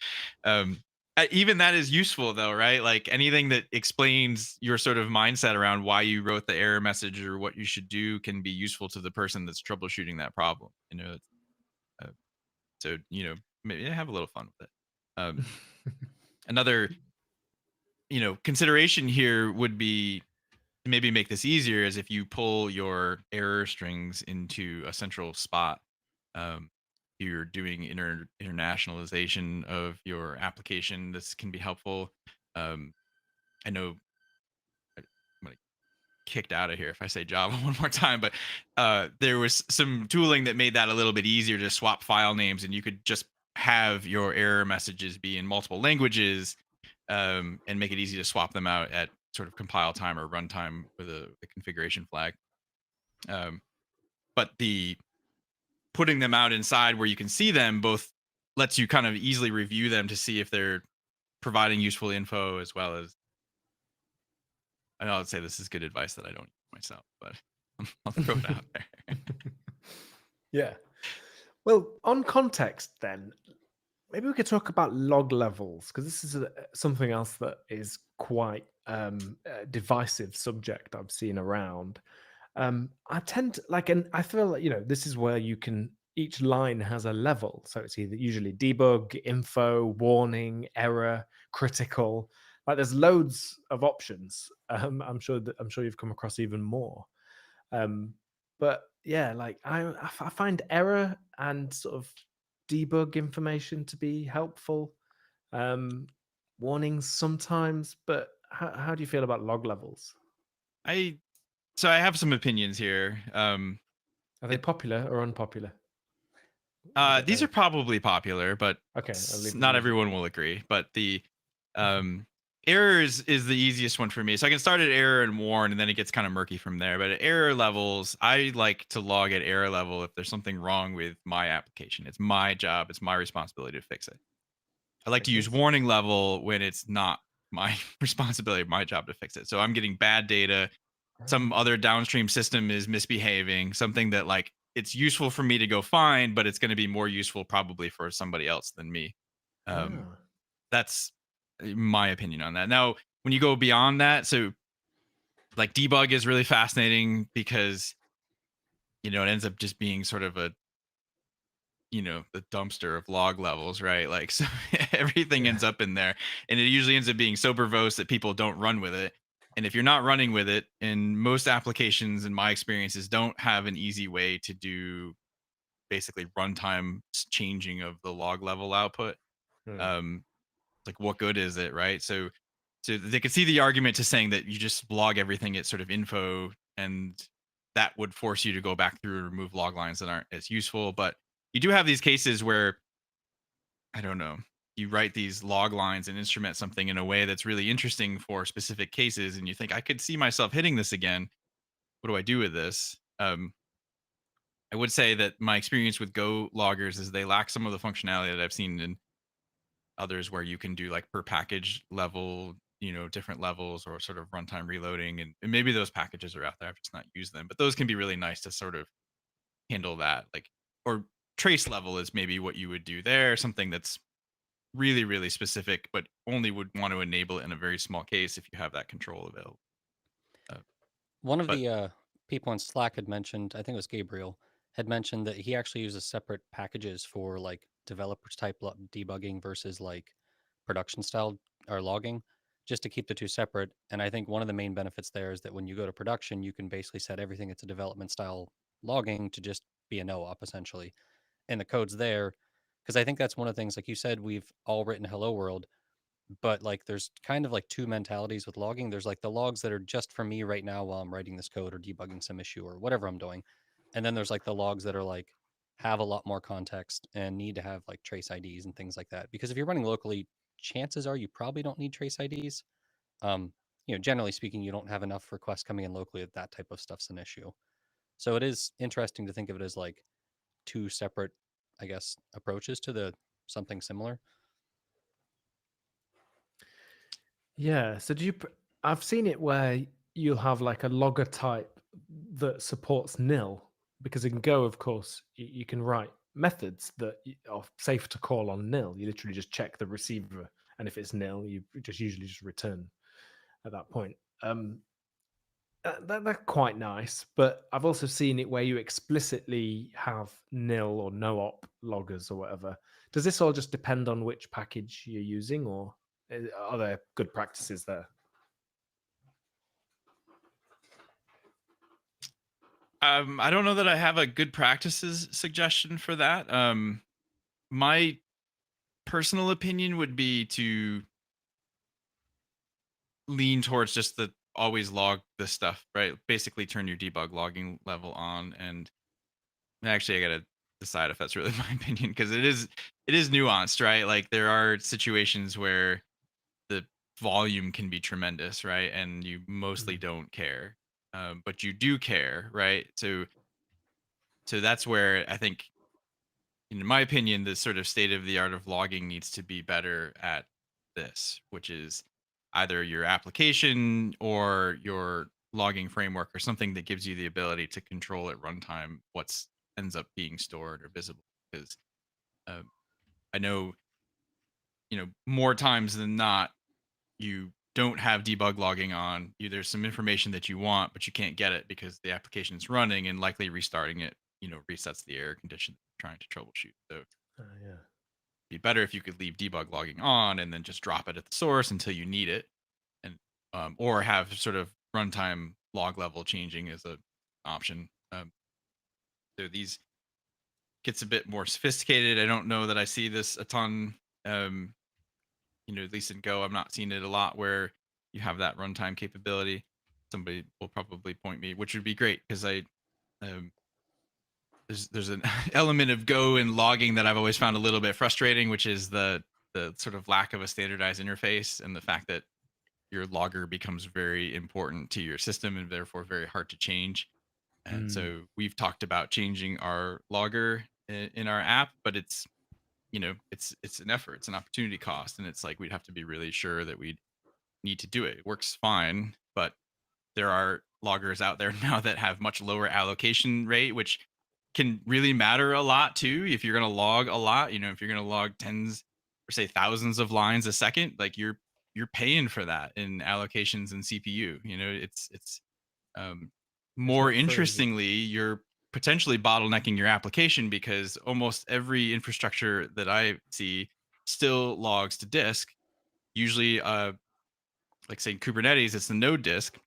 even that is useful though, right? Like anything that explains your sort of mindset around why you wrote the error message or what you should do can be useful to the person that's troubleshooting that problem. So maybe have a little fun with it. Another consideration here would be to maybe make this easier is if you pull your error strings into a central spot. You're doing internationalization of your application. This can be helpful. I know I'm gonna kicked out of here if I say Java one more time, but there was some tooling that made that a little bit easier to swap file names, and you could just have your error messages be in multiple languages, and make it easy to swap them out at sort of compile time or runtime with a configuration flag. But the putting them out inside where you can see them both lets you kind of easily review them to see if they're providing useful info, as well as, I know I'd say this is good advice that I don't use myself, but I'll throw it out there. Yeah. Well, on context then, maybe we could talk about log levels, because this is something else that is quite a divisive subject I've seen around. I tend to and I feel like, this is where each line has a level. So it's either usually debug, info, warning, error, critical. Like there's loads of options. I'm sure you've come across even more. But yeah, like I find error and sort of debug information to be helpful. Warnings sometimes, but how do you feel about log levels? So I have some opinions here. Are they popular or unpopular? These are probably popular, but okay, not everyone will agree. But the error is the easiest one for me. So I can start at error and warn, and then it gets kind of murky from there. But at error levels, I like to log at error level if there's something wrong with my application. It's my job. It's my responsibility to fix it. I like to use warning level when it's not my responsibility, my job to fix it. So I'm getting bad data. Some other downstream system is misbehaving, something that like it's useful for me to go find, but it's going to be more useful probably for somebody else than me. That's my opinion on that. Now, when you go beyond that, so like debug is really fascinating because, it ends up just being sort of a, the dumpster of log levels, right? Like, so everything ends up in there, and it usually ends up being so verbose that people don't run with it. And if you're not running with it, and most applications in my experiences don't have an easy way to do basically runtime changing of the log level output. Like what good is it, right? So they could see the argument to saying that you just log everything at sort of info, and that would force you to go back through and remove log lines that aren't as useful. But you do have these cases where, I don't know, you write these log lines and instrument something in a way that's really interesting for specific cases, and you think, I could see myself hitting this again. What do I do with this? I would say that my experience with Go loggers is they lack some of the functionality that I've seen in others where you can do like per package level, different levels or sort of runtime reloading. And maybe those packages are out there. I've just not used them. But those can be really nice to sort of handle that. Like, or trace level is maybe what you would do there, something that's really, really specific, but only would want to enable it in a very small case if you have that control available. One of But the people in Slack had mentioned, I think it was Gabriel, had mentioned that he actually uses separate packages for like developers type debugging versus like production style or logging, just to keep the two separate. And I think one of the main benefits there is that when you go to production, you can basically set everything that's a development style logging to just be a no op essentially. And the code's there. Because I think that's one of the things, like you said, we've all written Hello World, but like there's kind of like two mentalities with logging. There's like the logs that are just for me right now while I'm writing this code or debugging some issue or whatever I'm doing. And then there's like the logs that are like have a lot more context and need to have like trace IDs and things like that. Because if you're running locally, chances are you probably don't need trace IDs. Um, generally speaking, you don't have enough requests coming in locally that type of stuff's an issue. So it is interesting to think of it as like two separate, I guess, approaches to the something similar. Yeah. So I've seen it where you'll have like a logger type that supports nil, because in Go, of course, you can write methods that are safe to call on nil. You literally just check the receiver, and if it's nil, you just usually just return at that point. They're quite nice, but I've also seen it where you explicitly have nil or no op loggers or whatever. Does this all just depend on which package you're using, or are there good practices there? I don't know that I have a good practices suggestion for that. My personal opinion would be to lean towards just the always log this stuff, right? Basically turn your debug logging level on. And actually I gotta decide if that's really my opinion, because it is nuanced, right? Like there are situations where the volume can be tremendous, right? And you mostly don't care. But you do care, right? So that's where I think, in my opinion, the sort of state of the art of logging needs to be better at this, which is either your application or your logging framework or something that gives you the ability to control at runtime what's ends up being stored or visible. Because I know, more times than not, you don't have debug logging on. There's some information that you want, but you can't get it because the application is running, and likely restarting it, resets the error condition you're trying to troubleshoot. So Yeah. be better if you could leave debug logging on and then just drop it at the source until you need it, and or have sort of runtime log level changing as an option. So these gets a bit more sophisticated. I don't know that I see this a ton. At least in Go, I'm not seeing it a lot where you have that runtime capability. Somebody will probably point me, which would be great, because there's an element of Go and logging that I've always found a little bit frustrating, which is the sort of lack of a standardized interface, and the fact that your logger becomes very important to your system and therefore very hard to change. And so we've talked about changing our logger in our app, but it's an effort, it's an opportunity cost, and it's like we'd have to be really sure that we need to do it. It works fine, but there are loggers out there now that have much lower allocation rate, which can really matter a lot too. If you're going to log a lot, if you're going to log tens or say thousands of lines a second, like you're paying for that in allocations and CPU. It's more not free, is it? interestingly, you're potentially bottlenecking your application, because almost every infrastructure that I see still logs to disk. Usually, like say Kubernetes, it's the node disk,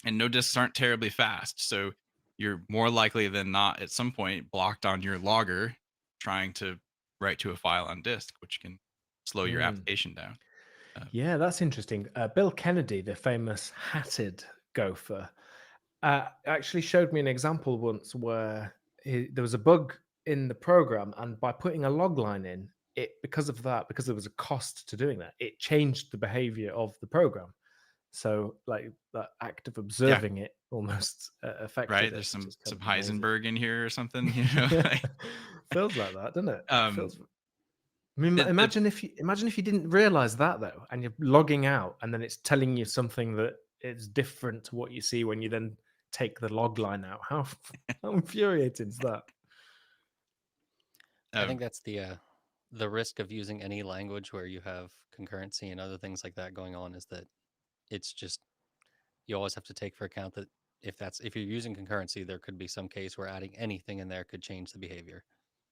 and node disks aren't terribly fast. So you're more likely than not at some point blocked on your logger trying to write to a file on disk, which can slow your application down. Yeah, that's interesting. Bill Kennedy, the famous hatted gopher, actually showed me an example once where there was a bug in the program, and by putting a log line in, because there was a cost to doing that, it changed the behavior of the program. So, like that act of observing it almost affected Right? it. There's some Just kind of amazing. Heisenberg in here or something. You know, Yeah. Feels like that, doesn't it? um, Feels. I mean, the imagine if you didn't realize that though, and you're logging out, and then it's telling you something that is different to what you see when you then take the log line out. How infuriating is that? I think um, that's the risk of using any language where you have concurrency and other things like that going on is that it's just you always have to take for account that if you're using concurrency, there could be some case where adding anything in there could change the behavior.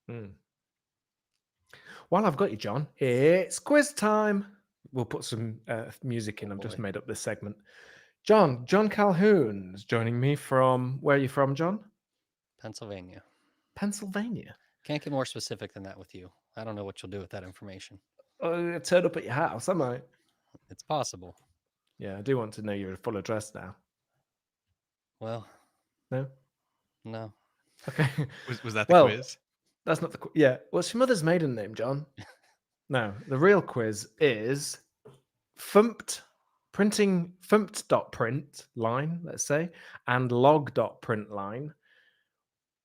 Hmm. While I've got you, John, it's quiz time. We'll put some music in. Oh I've just boy. made up this segment. Jon Calhoun is joining me from, where are you from, John? Pennsylvania. Pennsylvania. Can't get more specific than that with you. I don't know what you'll do with that information. Oh, I turned up at your house, am I? It's possible. Yeah, I do want to know your full address now. Well, No? no. Okay. was that the Well, quiz? that's not the yeah. What's your mother's maiden name, John? No, the real quiz is printing.print line, let's say, and log.print line.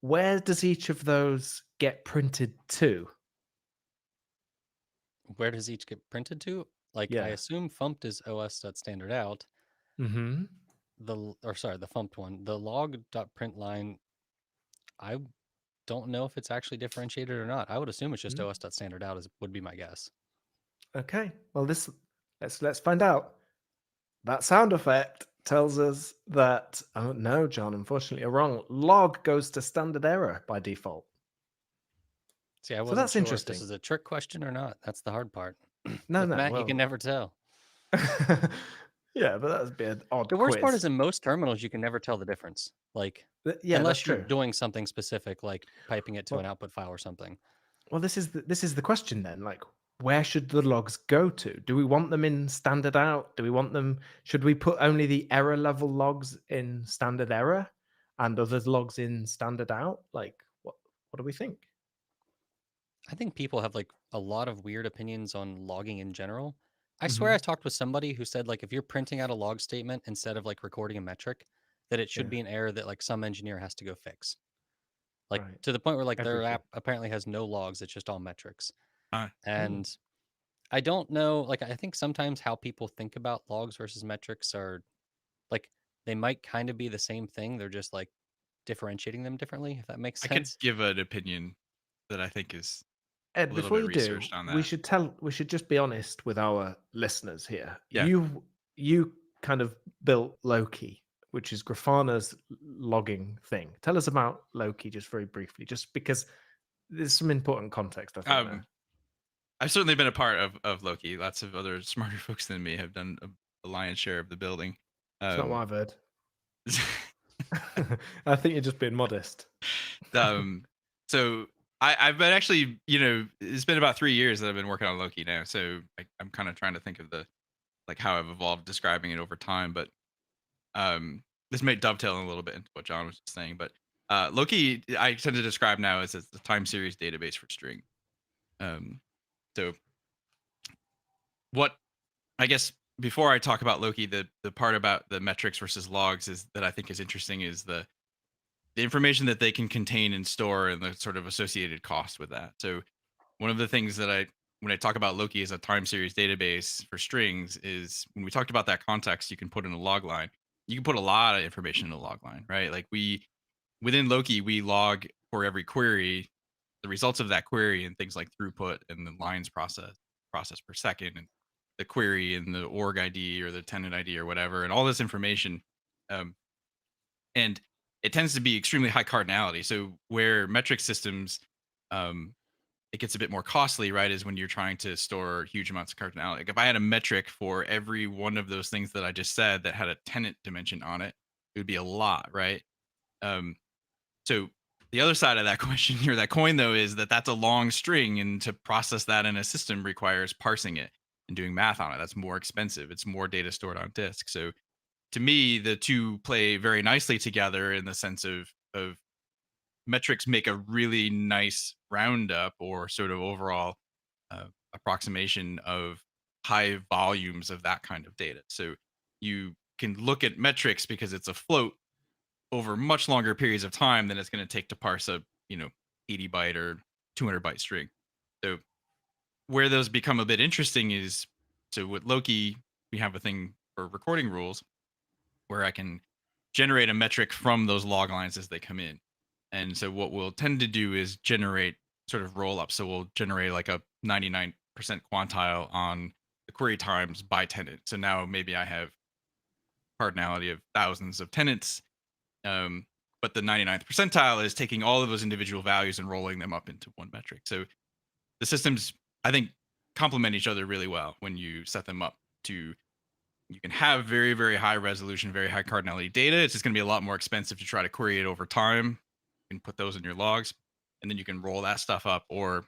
Where does each of those get printed to? Where does each get printed to? Like I Yeah. assume fumped is os.standard out. Mm-hmm. The fumped one. The log.print line, I don't know if it's actually differentiated or not. I would assume it's just os.standard out would be my guess. Okay. Well, let's find out. That sound effect tells us that no, John, unfortunately, you're wrong. Log goes to standard error by default. See, I So wasn't that's sure if interesting. this is a trick question or not. That's the hard part. No, With no, Matt, you well, can never tell. yeah, but that would be an odd The worst part quiz. is in most terminals, you can never tell the difference. Like, Yeah, that's unless you're true. doing something specific, like piping it to an Well, output file or something. well, this is the question then. Like, where should the logs go to? Do we want them in standard out? Do we want them? Should we put only the error level logs in standard error, and other logs in standard out? Like, what do we think? I think people have like a lot of weird opinions on logging in general. I swear Mhm. I talked with somebody who said like if you're printing out a log statement instead of like recording a metric, that it should Yeah, be an error that like some engineer has to go fix. Like right. to the point where like their Everything. app apparently has no logs, it's just all metrics. Uh, And I don't know, like I think sometimes how people think about logs versus metrics are like they might kind of be the same thing. They're just like differentiating them differently, if that makes I could sense. give an opinion that I think is a Ed, little before bit you do, researched on we that. should just be honest with our listeners here. Yeah. You kind of built Loki, which is Grafana's logging thing. Tell us about Loki just very briefly, just because there's some important context, I think. There. I've certainly been a part of Loki. Lots of other smarter folks than me have done a lion's share of the building. It's not what I've heard. I think you're just being modest. So I've been actually, it's been about 3 years that I've been working on Loki now. So I'm kind of trying to think of like how I've evolved describing it over time. But this may dovetail a little bit into what John was just saying. But Loki, I tend to describe now as the time series database for string. So what I guess before I talk about Loki, the part about the metrics versus logs is that I think is interesting is the information that they can contain and store and the sort of associated cost with that. So one of the things that when I talk about Loki as a time series database for strings is when we talked about that context, you can put in a log line. You can put a lot of information in a log line, right? Like within Loki, we log for every query the results of that query and things like throughput and the lines process per second and the query and the org ID or the tenant ID or whatever, and all this information. And it tends to be extremely high cardinality. So where metric systems, it gets a bit more costly, right? Is when you're trying to store huge amounts of cardinality. Like if I had a metric for every one of those things that I just said that had a tenant dimension on it, it would be a lot, right? So the other side of that question or that coin, though, is that that's a long string, and to process that in a system requires parsing it and doing math on it. That's more expensive. It's more data stored on disk. So to me, the two play very nicely together in the sense of metrics make a really nice roundup or sort of overall approximation of high volumes of that kind of data. So you can look at metrics because it's a float over much longer periods of time than it's going to take to parse a 80 byte or 200 byte string. So where those become a bit interesting is, so with Loki, we have a thing for recording rules where I can generate a metric from those log lines as they come in. And so what we'll tend to do is generate sort of roll up. So we'll generate like a 99% quantile on the query times by tenant. So now maybe I have cardinality of thousands of tenants, but the 99th percentile is taking all of those individual values and rolling them up into one metric. So the systems, I think, complement each other really well when you set them up to. You can have very, very high resolution, very high cardinality data. It's just going to be a lot more expensive to try to query it over time. You can put those in your logs, and then you can roll that stuff up or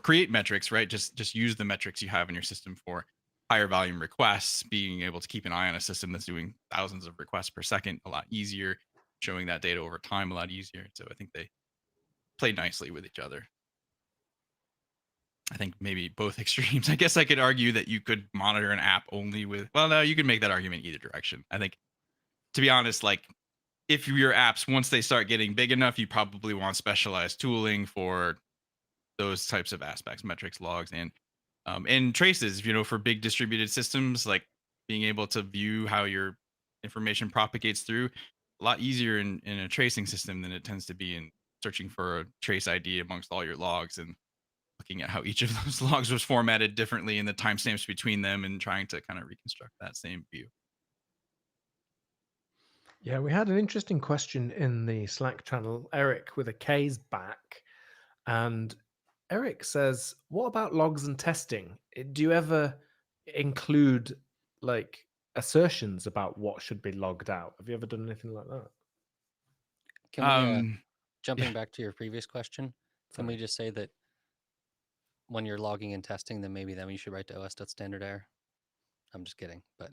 create metrics, right? Just use the metrics you have in your system for higher volume requests, being able to keep an eye on a system that's doing thousands of requests per second a lot easier, showing that data over time a lot easier. So I think they play nicely with each other. I think maybe both extremes. I guess I could argue that you could monitor an app only with, well, no, you could make that argument either direction. I think, to be honest, like if your apps, once they start getting big enough, you probably want specialized tooling for those types of aspects, metrics, logs, and traces, for big distributed systems, like being able to view how your information propagates through, a lot easier in a tracing system than it tends to be in searching for a trace ID amongst all your logs and looking at how each of those logs was formatted differently and the timestamps between them and trying to kind of reconstruct that same view. Yeah, we had an interesting question in the Slack channel. Eric with a K's back. And Eric says, what about logs and testing? Do you ever include like assertions about what should be logged out? Have you ever done anything like that? Can we, Yeah. jumping back to your previous question, can we Sorry. just say that when you're logging and testing, then maybe you should write to os.standard error? I'm just kidding, but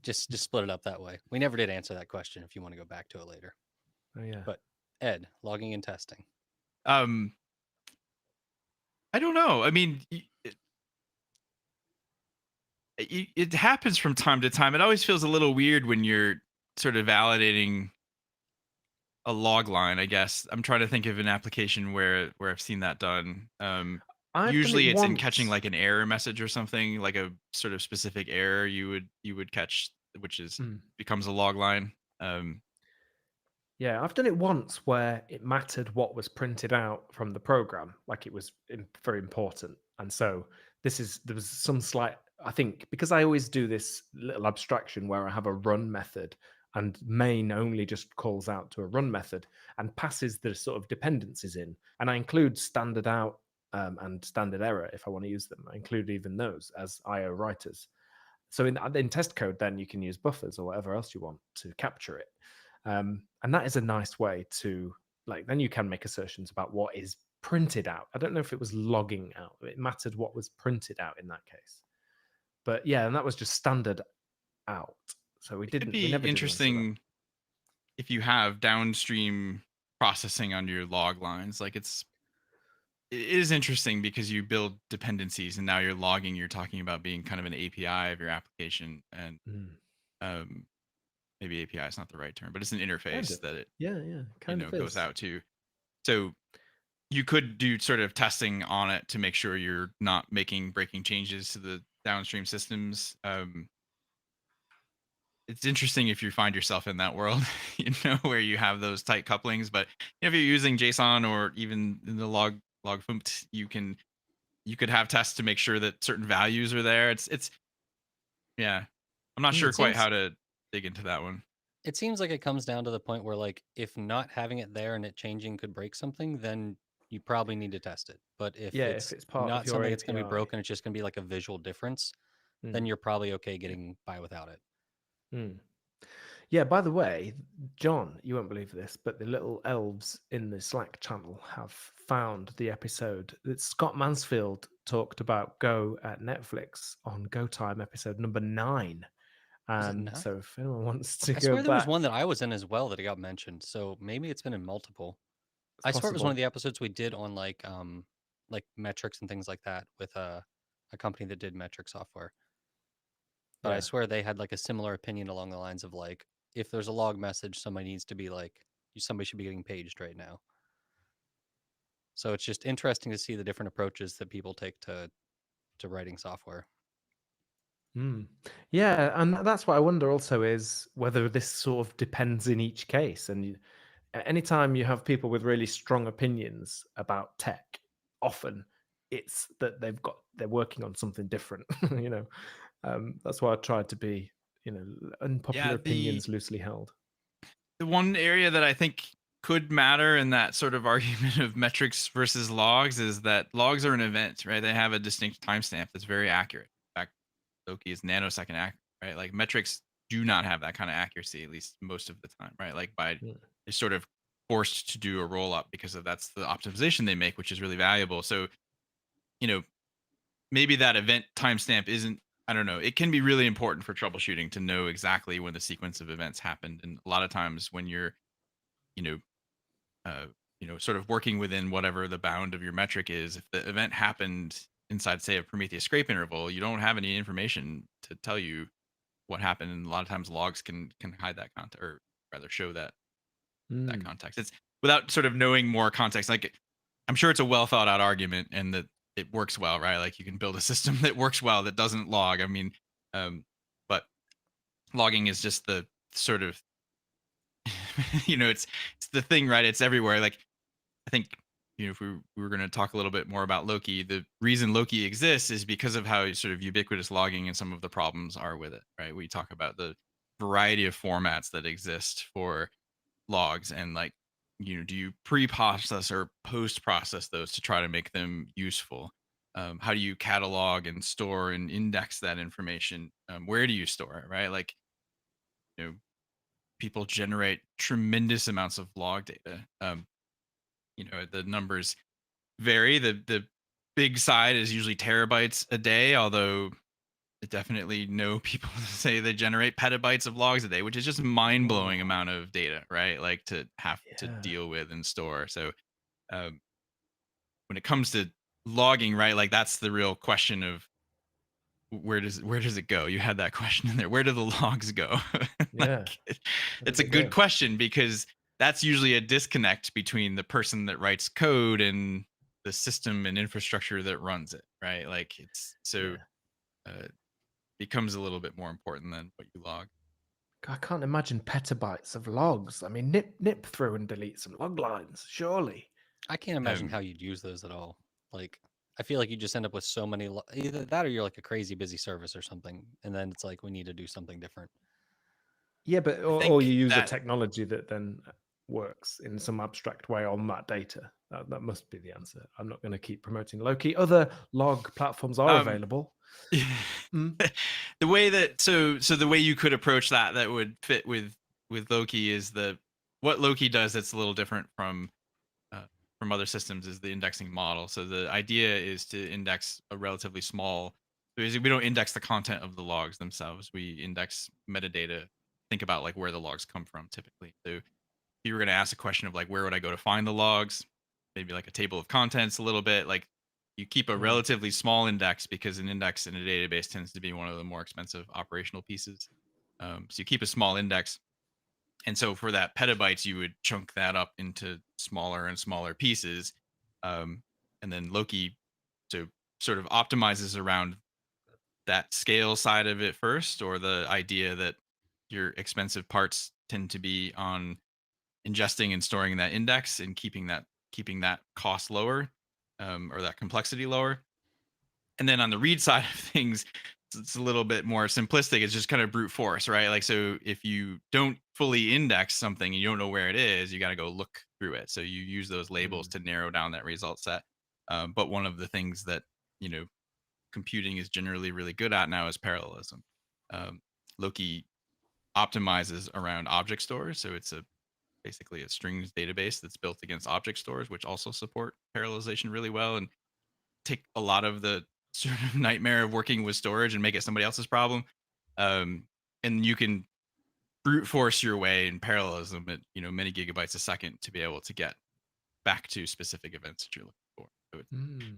just split it up that way. We never did answer that question if you want to go back to it later. Oh yeah. But Ed, logging and testing. I don't know. I mean, it happens from time to time. It always feels a little weird when you're sort of validating a log line, I guess. I'm trying to think of an application where I've seen that done. Usually it's in catching like an error message or something, like a sort of specific error you would catch, which is becomes a log line. Yeah, I've done it once where it mattered what was printed out from the program, like it was very important. And so there was some slight, I think, because I always do this little abstraction where I have a run method and main only just calls out to a run method and passes the sort of dependencies in. And I include standard out and standard error if I want to use them. I include even those as IO writers. So in test code, then you can use buffers or whatever else you want to capture it. And that is a nice way to, like, then you can make assertions about what is printed out. I don't know if it was logging out. It mattered what was printed out in that case. But yeah, and that was just standard out. So we It'd be never interesting if you have downstream processing on your log lines. Like it is interesting because you build dependencies and now you're logging, you're talking about being kind of an API of your application. And maybe API is not the right term, but it's an interface that it goes out to. So you could do sort of testing on it to make sure you're not making breaking changes to the downstream systems. It's interesting if you find yourself in that world, where you have those tight couplings. But if you're using JSON or even in the log funct, you could have tests to make sure that certain values are there. It's yeah. I'm not sure quite how to dig into that one. It seems like it comes down to the point where, like, if not having it there and it changing could break something, then you probably need to test it. But if it's part not of your something that's going to be API. broken, it's just going to be like a visual difference, then you're probably okay getting by without it. Yeah, by the way, John, you won't believe this, but the little elves in the Slack channel have found the episode that Scott Mansfield talked about Go at Netflix on Go Time, episode number 9. And so if anyone wants to I go swear back, there was one that I was in as well that it got mentioned. So maybe it's been in multiple. I swear it was one of the episodes we did on like metrics and things like that with a company that did metric software. But I swear they had like a similar opinion along the lines of like, if there's a log message, somebody needs to be like, somebody should be getting paged right now. So it's just interesting to see the different approaches that people take to writing software. Yeah, and that's what I wonder also is whether this sort of depends in each case. And anytime you have people with really strong opinions about tech, often it's that they're working on something different. you know, that's why I tried to be, unpopular opinions loosely held. The one area that I think could matter in that sort of argument of metrics versus logs is that logs are an event, right? They have a distinct timestamp that's very accurate. In fact, Loki is nanosecond accurate, right? Like metrics do not have that kind of accuracy, at least most of the time, right? Like they're sort of forced to do a roll up because that's the optimization they make, which is really valuable. So, maybe that event timestamp isn't, I don't know. It can be really important for troubleshooting to know exactly when the sequence of events happened. And a lot of times when you're, you know, sort of working within whatever the bound of your metric is, if the event happened inside, say, a Prometheus scrape interval, you don't have any information to tell you what happened. And a lot of times logs can hide that context, or rather show that context. It's without sort of knowing more context. Like, I'm sure it's a well thought out argument and that it works well, right? Like you can build a system that works well that doesn't log. I mean, but logging is just the sort of, it's the thing, right? It's everywhere. Like, I think, if we were going to talk a little bit more about Loki, the reason Loki exists is because of how sort of ubiquitous logging and some of the problems are with it, right? We talk about the variety of formats that exist for logs, and like, do you pre-process or post-process those to try to make them useful? How do you catalog and store and index that information? Where do you store it, right? Like, people generate tremendous amounts of log data. The numbers vary. The big side is usually terabytes a day, although I definitely know people say they generate petabytes of logs a day, which is just mind-blowing amount of data, right? Like to have to deal with and store. So when it comes to logging, right, like that's the real question of where does it go? You had that question in there. Where do the logs go? It's a good question, because that's usually a disconnect between the person that writes code and the system and infrastructure that runs it, right? Like becomes a little bit more important than what you log. I can't imagine petabytes of logs. I mean, nip through and delete some log lines, surely. I can't imagine how you'd use those at all. Like, I feel like you just end up with so many, either that or you're like a crazy busy service or something. And then it's like, we need to do something different. Yeah, but or you use a technology that then works in some abstract way on that data. That must be the answer. I'm not going to keep promoting Loki. Other log platforms are available. The way that the way you could approach that would fit with Loki is what Loki does that's a little different from other systems is the indexing model. So the idea is to index a relatively small. We don't index the content of the logs themselves. We index metadata. Think about like where the logs come from typically. So if you were going to ask a question of like, where would I go to find the logs? Maybe like a table of contents a little bit. Like, you keep a relatively small index, because an index in a database tends to be one of the more expensive operational pieces. So you keep a small index. And so for that petabytes, you would chunk that up into smaller and smaller pieces. And then Loki sort of optimizes around that scale side of it first, or the idea that your expensive parts tend to be on ingesting and storing that index and keeping that cost lower, or that complexity lower. And then on the read side of things, it's a little bit more simplistic. It's just kind of brute force, right? Like, so if you don't fully index something and you don't know where it is, you got to go look through it. So you use those labels to narrow down that result set. But one of the things that, computing is generally really good at now is parallelism. Loki optimizes around object stores. So it's basically a strings database that's built against object stores, which also support parallelization really well and take a lot of the sort of nightmare of working with storage and make it somebody else's problem. And you can brute force your way in parallelism at many gigabytes a second to be able to get back to specific events that you're looking for.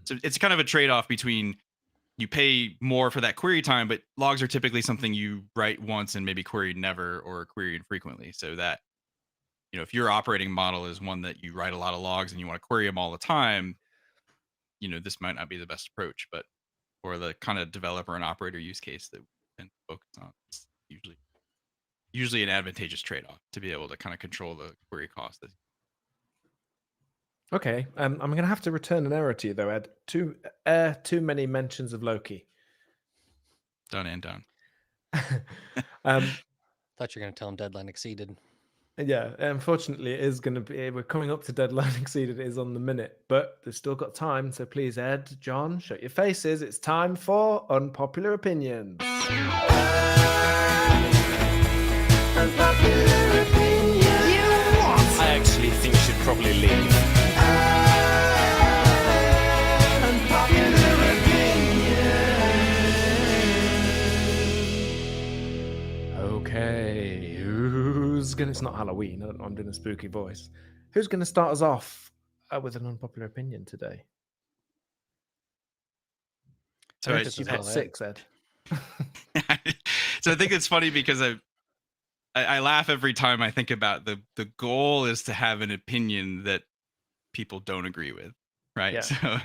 So it's kind of a trade-off between you pay more for that query time, but logs are typically something you write once and maybe query never or query infrequently. So that, if your operating model is one that you write a lot of logs and you want to query them all the time, this might not be the best approach. But for the kind of developer and operator use case that we tend to focus on, it's usually an advantageous trade-off to be able to kind of control the query cost. Okay, I'm going to have to return an error to you though, Ed. Too many mentions of Loki. Done and done. Thought you were going to tell him deadline exceeded. Yeah, unfortunately, it is going to be. We're coming up to deadline exceeded. It is on the minute, but they've still got time. So please, Ed, John, shut your faces. It's time for unpopular opinions. Unpopular opinion. I actually think you should probably leave. Unpopular opinion. Okay, who's gonna? It's not Halloween. I'm doing a spooky voice. Who's gonna start us off with an unpopular opinion today? So I you put 6, Ed. So I think it's funny because I laugh every time I think about the goal is to have an opinion that people don't agree with, right? Yeah. So,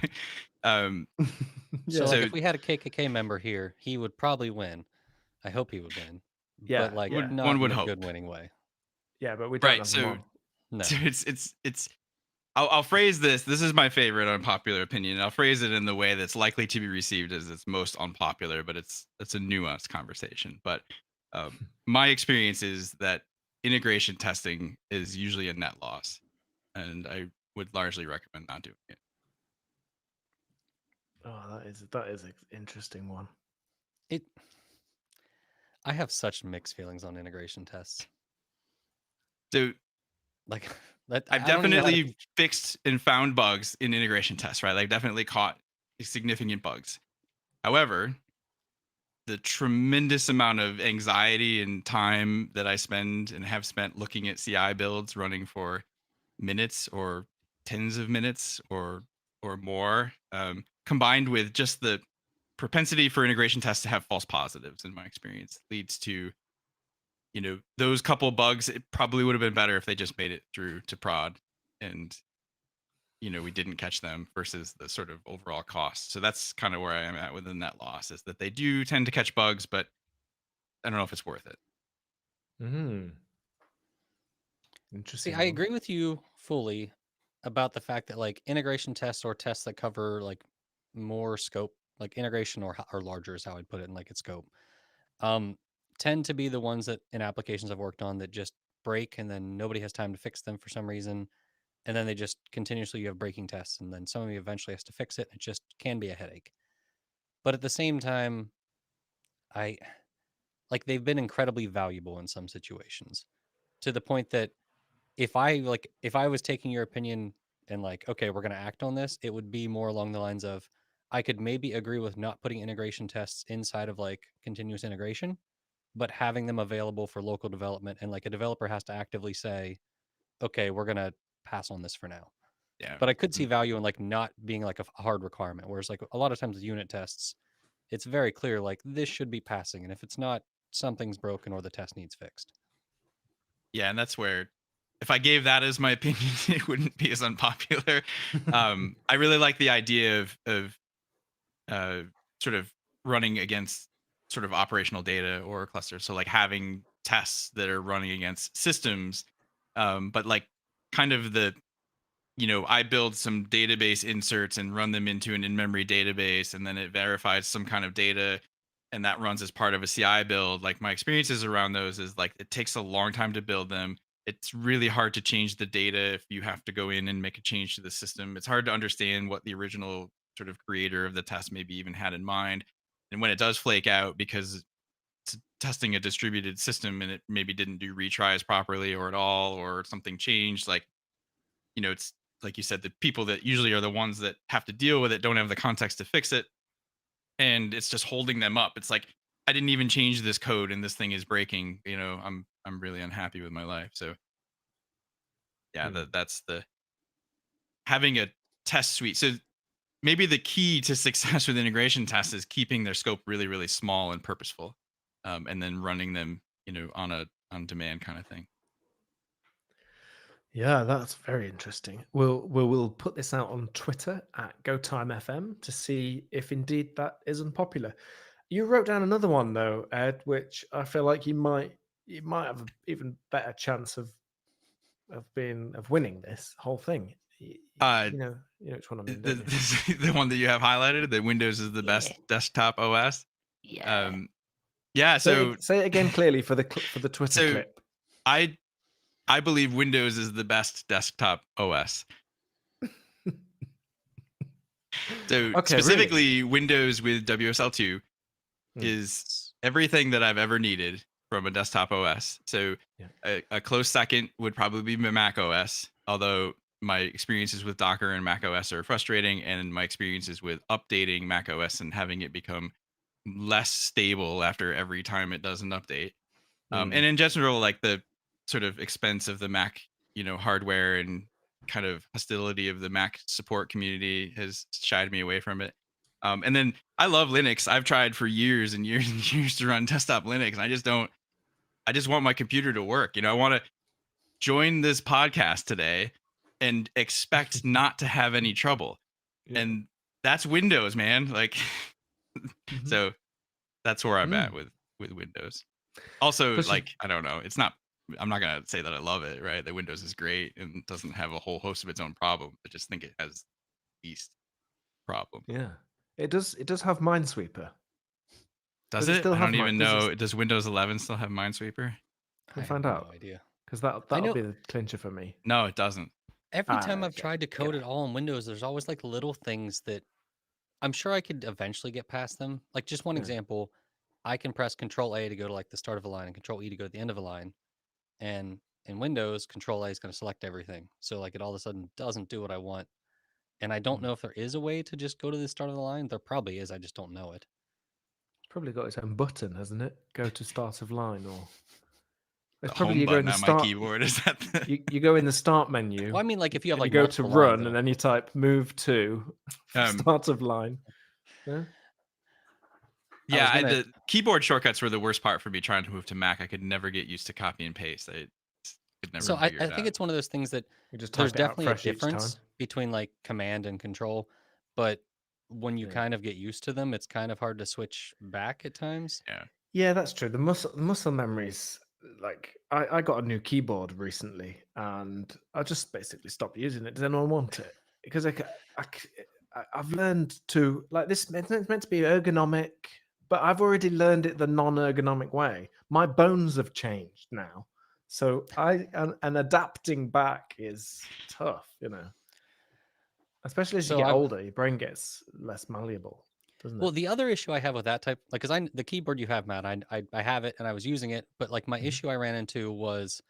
So like if we had a KKK member here, he would probably win. I hope he would win. Yeah, But like yeah. not One would in a hope. good winning way. Yeah, but we don't Right, have so- them on. No. so it's I'll phrase this. This is my favorite unpopular opinion. I'll phrase it in the way that's likely to be received as it's most unpopular, but it's a nuanced conversation. But my experience is that integration testing is usually a net loss, and I would largely recommend not doing it. Oh, that is an interesting one. I have such mixed feelings on integration tests. So Like I've definitely fixed and found bugs in integration tests, right? Like definitely caught significant bugs. However, the tremendous amount of anxiety and time that I spend and have spent looking at CI builds running for minutes or tens of minutes or more, combined with just the propensity for integration tests to have false positives, in my experience, leads to those couple bugs. It probably would have been better if they just made it through to prod and we didn't catch them versus the sort of overall cost. So that's kind of where I am at with the net loss, is that they do tend to catch bugs, but I don't know if it's worth it. Interesting. See, I agree with you fully about the fact that like integration tests or tests that cover like more scope, like integration or larger is how I'd put it in like its scope, tend to be the ones that in applications I've worked on that just break and then nobody has time to fix them for some reason. And then they just continuously, you have breaking tests and then somebody eventually has to fix it. It just can be a headache. But at the same time, they've been incredibly valuable in some situations, to the point that if I was taking your opinion and like, okay, we're going to act on this, it would be more along the lines of, I could maybe agree with not putting integration tests inside of like continuous integration, but having them available for local development. And like a developer has to actively say, okay, we're going to pass on this for now. Yeah. But I could see value in like not being like a hard requirement. Whereas like a lot of times with unit tests, it's very clear, like this should be passing. And if it's not, something's broken or the test needs fixed. Yeah. And that's where, if I gave that as my opinion, it wouldn't be as unpopular. I really like the idea of sort of running against sort of operational data or clusters. So like having tests that are running against systems, but like kind of I build some database inserts and run them into an in-memory database, and then it verifies some kind of data, and that runs as part of a CI build. Like my experiences around those is like it takes a long time to build them. It's really hard to change the data if you have to go in and make a change to the system. It's hard to understand what the original sort of creator of the test maybe even had in mind. And when it does flake out because it's testing a distributed system and it maybe didn't do retries properly or at all, or something changed, like, it's like you said, the people that usually are the ones that have to deal with it don't have the context to fix it. And it's just holding them up. It's like, I didn't even change this code and this thing is breaking. I'm really unhappy with my life. So yeah, that's the having a test suite. So maybe the key to success with integration tests is keeping their scope really, really small and purposeful, and then running them, on demand kind of thing. Yeah, that's very interesting. We'll put this out on Twitter at GoTimeFM to see if indeed that is unpopular. You wrote down another one though, Ed, which I feel like you might have an even better chance of winning this whole thing. You know which one I mean, don't you? The one that you have highlighted, that Windows is the best desktop OS. Yeah. So Say it again clearly for the Twitter So- clip. I believe Windows is the best desktop OS. So Okay, specifically, Windows with WSL2 Hmm. is everything that I've ever needed from a desktop OS. So Yeah. a close second would probably be Mac OS, although my experiences with Docker and Mac OS are frustrating, and my experiences with updating Mac OS and having it become less stable after every time it does an update. And in general, like the sort of expense of the Mac, hardware and kind of hostility of the Mac support community has shied me away from it. And then I love Linux. I've tried for years and years and years to run desktop Linux, and I just want my computer to work. I want to join this podcast today and expect not to have any trouble. Yeah. And that's Windows, man. Like, Mhm. so that's where I'm at with Windows. Also, like, I don't know. I'm not going to say that I love it, right? That Windows is great and doesn't have a whole host of its own problems. I just think it has the least problem. Yeah, it does have Minesweeper. Does Does it it? still I have don't even does know. it- Does Windows 11 still have Minesweeper? We I find have out. no idea. Because that'll know- be the clincher for me. No, it doesn't. Every time I've Okay, tried to code yeah. it all in Windows, there's always like little things that I'm sure I could eventually get past them. Like just one Yeah. example, I can press Control A to go to like the start of a line and Control E to go to the end of a line. And in Windows, Control A is going to select everything. So like it all of a sudden doesn't do what I want. And I don't know if there is a way to just go to the start of the line. There probably is. I just don't know it. It's probably got its own button, hasn't it? Go to start of line, or it's The probably home you go in button the on start. my keyboard is that the... You go in the start menu. Well, I mean, like if you have and like you go to multiple run, lines, and then you type move to start of line. Yeah. Yeah, gonna- the keyboard shortcuts were the worst part for me trying to move to Mac. I could never get used to copy and paste. I could never so I figure it think out. it's one of those things that You just there's type it out definitely a fresh each time. difference between like command and control, but when you Yeah. kind of get used to them, it's kind of hard to switch back at times. Yeah, that's true. The muscle memories. Like I got a new keyboard recently, and I just basically stopped using it. Does anyone want it? Because I've learned to like this. It's meant to be ergonomic, but I've already learned it the non-ergonomic way. My bones have changed now, so and adapting back is tough. Especially as So you get I've- older, your brain gets less malleable, doesn't it? Well, the other issue I have with that type, like, because the keyboard you have, Matt, I have it and I was using it, but like my issue I ran into was,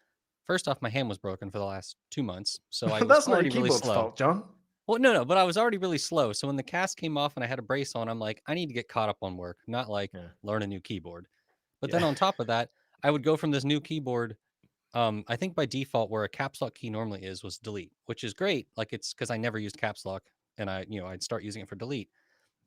first off, my hand was broken for the last 2 months, so I was That's not already your really keyboard's slow. fault, John. Well, no, but I was already really slow. So when the cast came off and I had a brace on, I'm like, I need to get caught up on work, not like Yeah. learn a new keyboard. But Yeah. then on top of that, I would go from this new keyboard. I think by default, where a caps lock key normally was delete, which is great. Like it's because I never used caps lock, and I'd start using it for delete.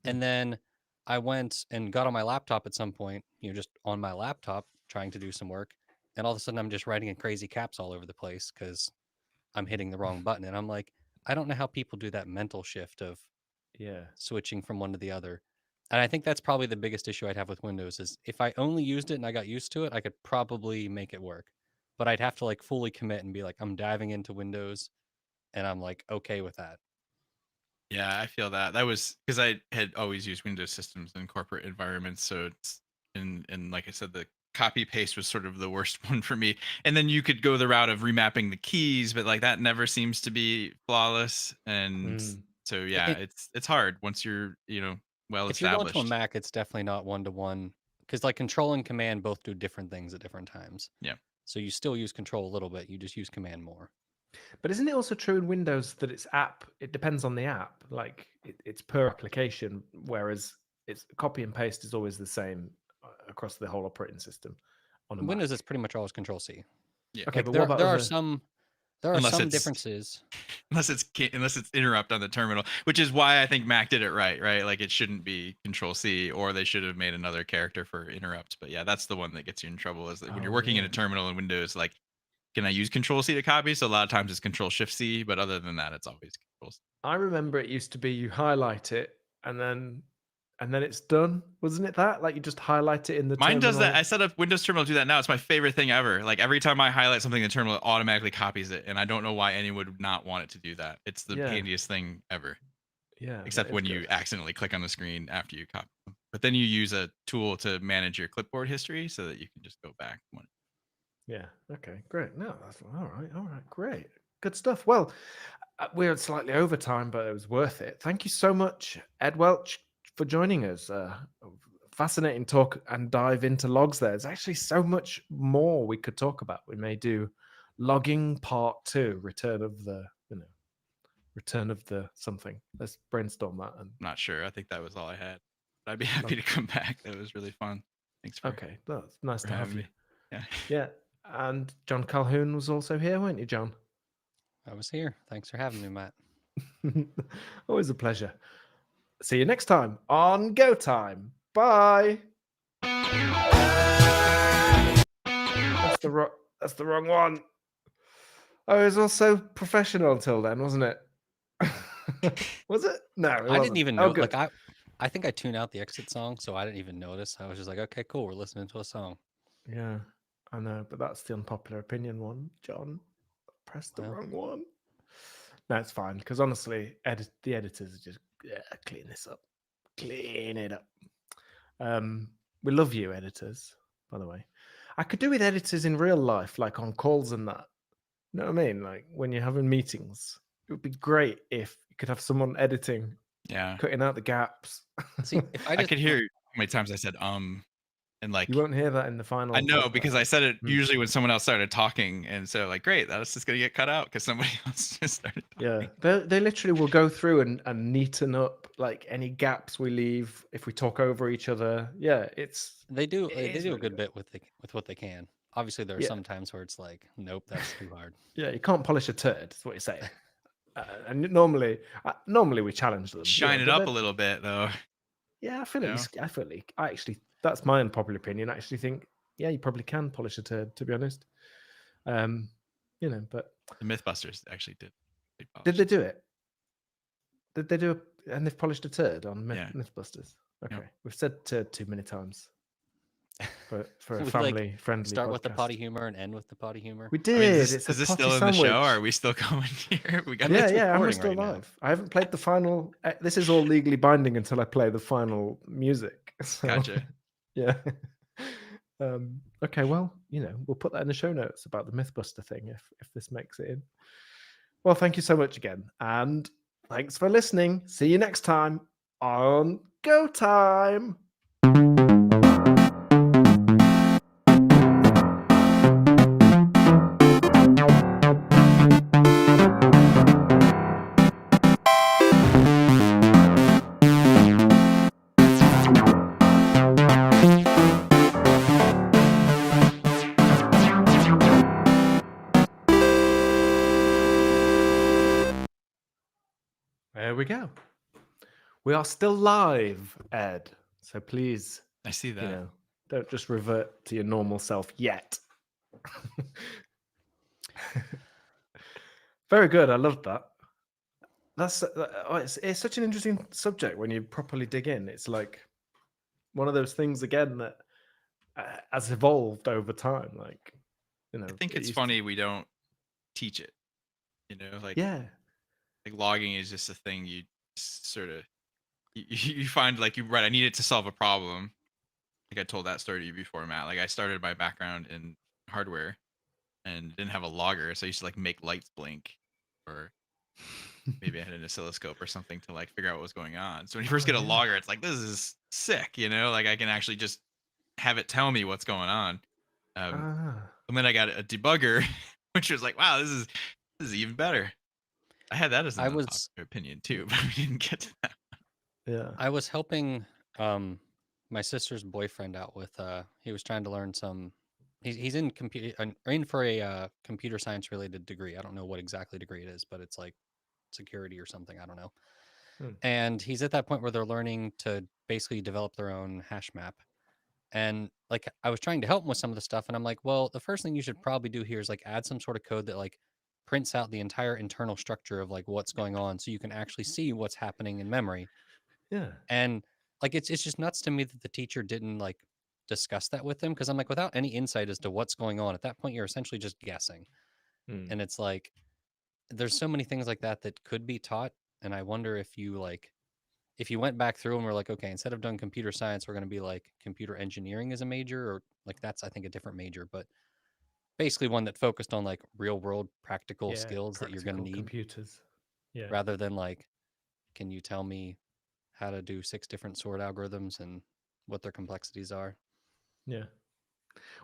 And then I went and got on my laptop at some point, just on my laptop trying to do some work, and all of a sudden I'm just writing in crazy caps all over the place because I'm hitting the wrong button, and I'm like, I don't know how people do that mental shift of Yeah. switching from one to the other. And I think that's probably the biggest issue I'd have with Windows is if I only used it and I got used to it, I could probably make it work. But I'd have to like fully commit and be like, I'm diving into Windows and I'm like okay with that. Yeah, I feel that. That was because I had always used Windows systems in corporate environments. So it's and like I said, the copy paste was sort of the worst one for me. And then you could go the route of remapping the keys, but like that never seems to be flawless. And so yeah, it's hard once you're well If you're going established. to a Mac, it's definitely not one-to-one because like control and command both do different things at different times. Yeah. So you still use control a little bit, you just use command more. But isn't it also true in Windows that it depends on the app? Like it's per application, whereas it's copy and paste is always the same across the whole operating system. On a Windows Mac. is pretty much always Control C. Yeah. Okay, Like but there, what about there are other- some There are Unless some it's- differences. unless it's interrupt on the terminal, which is why I think Mac did it right. Like it shouldn't be Control C, or they should have made another character for interrupts. But yeah, that's the one that gets you in trouble. Is that when you're working in a terminal in Windows, like, can I use Control C to copy? So a lot of times it's Control Shift C, but other than that, it's always Control C. I remember it used to be you highlight it and then it's done, wasn't it? That like you just highlight it in the Mine does that. terminal? I set up Windows Terminal to do that now. It's my favorite thing ever. Like every time I highlight something in the terminal, it automatically copies it, and I don't know why anyone would not want it to do that. It's the Yeah. handiest thing ever. Yeah, Except that when is you good. accidentally click on the screen after you copy them. But then you use a tool to manage your clipboard history so that you can just go back. Yeah. Okay. Great. No, that's all right. All right. Great. Good stuff. Well, we're slightly over time, but it was worth it. Thank you so much, Ed Welch, for joining us. Fascinating talk and dive into logs. There's actually so much more we could talk about. We may do logging part 2, return of the something. Let's brainstorm that. And I'm not sure. I think that was all I had. But I'd be happy to come back. That was really fun. Thanks for okay, that's nice for to have having you. me. Yeah. Yeah. And Jon Calhoun was also here, weren't you, John? I was here. Thanks for having me, Matt. Always a pleasure. See you next time on Go Time. Bye. That's the wrong one. Oh, it was also professional until then, wasn't it? Was it? No, it I wasn't. didn't even Oh, know. good. Like I think I tuned out the exit song, so I didn't even notice. I was just like, okay, cool. We're listening to a song. Yeah, I know, but that's the unpopular opinion one, John. Press the Well. wrong one. No, it's fine because honestly, the editors are just clean this up, clean it up. We love you, editors. By the way, I could do with editors in real life, like on calls and that. You know what I mean? Like when you're having meetings, it would be great if you could have someone editing, Yeah. cutting out the gaps. See, if I I just could hear how many times I said and like You won't hear that in the final. I know podcast. because I said it Mm. usually when someone else started talking, and so like great, that's just gonna get cut out because somebody else just started talking. Yeah, they literally will go through and neaten up like any gaps we leave if we talk over each other. Yeah, they do it they is do a really good good. bit with what they can. Obviously, there are Yeah. some times where it's like, nope, that's too hard. Yeah, you can't polish a turd. That's what you're saying. And normally we challenge them. Shine yeah, it but up then- a little bit though. Yeah, I feel you know? I actually that's my unpopular opinion. I actually think you probably can polish a turd. To be honest, but The Mythbusters actually did. did they do it? Did they do and they've polished a turd on Yeah. Mythbusters? Okay, Yep. we've said turd too many times for a We, like, family friendly. Start with the podcast. potty humor and end with the potty humor. We I did. mean, It's is a this potty still in the sandwich. show? Or are we still going here? We got mean, it's Yeah, I'm recording still right now. live. I haven't played the final. This is all legally binding until I play the final music. So, Gotcha. Yeah. Okay. Well, we'll put that in the show notes about the Mythbuster thing if this makes it in. Well, thank you so much again, and thanks for listening. See you next time on Go Time. There we go. We are still live, Ed. So please, I see that. don't just revert to your normal self yet. Very good. I loved that. It's such an interesting subject when you properly dig in. It's like one of those things again that has evolved over time. Like, I think it it's used funny we don't teach it. Like Yeah. like logging is just a thing you sort of you find like right. I needed to solve a problem. Like I told that story to you before, Matt. Like I started my background in hardware and didn't have a logger, so I used to like make lights blink, or maybe I had an oscilloscope or something to like figure out what was going on. So when you first get a logger, it's like this is sick, like I can actually just have it tell me what's going on. And then I got a debugger, which was like, wow, this is even better. I had that as an unpopular opinion too, but we didn't get to that. Yeah. I was helping my sister's boyfriend out with he was trying to learn some he's in in for a computer science related degree. I don't know what exactly degree it is, but it's like security or something. I don't know. Hmm. And he's at that point where they're learning to basically develop their own hash map. And like I was trying to help him with some of the stuff, and I'm like, well, the first thing you should probably do here is like add some sort of code that like prints out the entire internal structure of like what's going on, so you can actually see what's happening in memory. Yeah. And like it's just nuts to me that the teacher didn't like discuss that with them, because I'm like, without any insight as to what's going on at that point, you're essentially just guessing. Hmm. And it's like there's so many things like that that could be taught, and I wonder if you like if you went back through and were like, okay, instead of doing computer science, we're going to be like computer engineering as a major, or like that's, I think, a different major, but basically one that focused on like real world practical Yeah. skills that you're going to Practical need, computers. Yeah. rather than like, can you tell me how to do 6 different sort algorithms and what their complexities are? Yeah.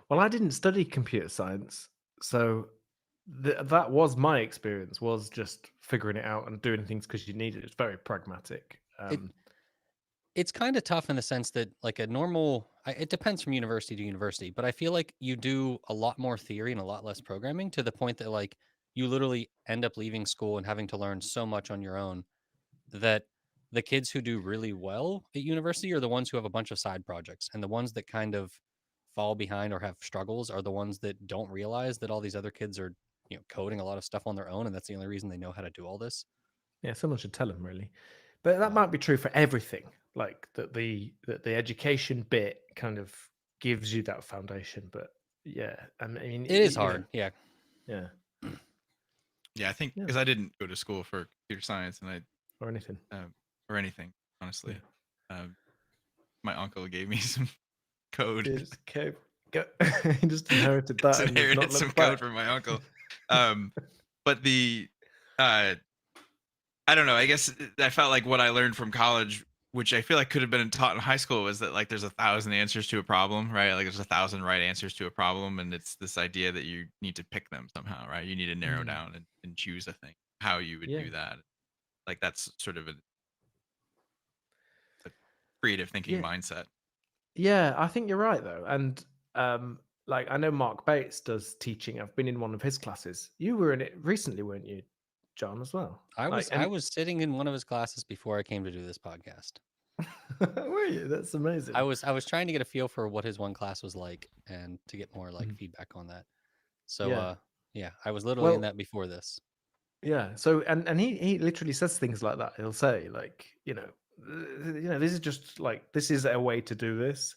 Well, I didn't study computer science, so that was my experience. Was just figuring it out and doing things because you needed it. It's very pragmatic. It's kind of tough in the sense that like a normal, it depends from university to university, but I feel like you do a lot more theory and a lot less programming, to the point that like you literally end up leaving school and having to learn so much on your own, that the kids who do really well at university are the ones who have a bunch of side projects, and the ones that kind of fall behind or have struggles are the ones that don't realize that all these other kids are, you know, coding a lot of stuff on their own, and that's the only reason they know how to do all this. Yeah, someone should tell them really, but that Um, might be true for everything. Like that the education bit kind of gives you that foundation. But yeah, I mean, it is you know, hard, yeah. yeah, Yeah, I think Yeah. because I didn't go to school for computer science and or anything. or anything, honestly. My uncle gave me some code. Just he just inherited that Just and has not inherited some looked code back. from my uncle. But the I don't know. I guess I felt like what I learned from college, which I feel like could have been taught in high school, was that like there's 1,000 answers to a problem, right? Like there's 1,000 right answers to a problem, and it's this idea that you need to pick them somehow, right? You need to narrow Mm. down and choose a thing. How you would Yeah. do that, like that's sort of a creative thinking Yeah. mindset. Yeah, I think you're right though. And like I know Mark Bates does teaching. I've been in one of his classes. You were in it recently, weren't you, John, as well? I was Like, I was sitting in one of his classes before I came to do this podcast. were you? That's amazing. I was trying to get a feel for what his one class was like, and to get more like Mhm. feedback on that. So Yeah. yeah, I was literally in Well, that before this. yeah. So and he literally says things like that. He'll say like, this is just like this is a way to do this.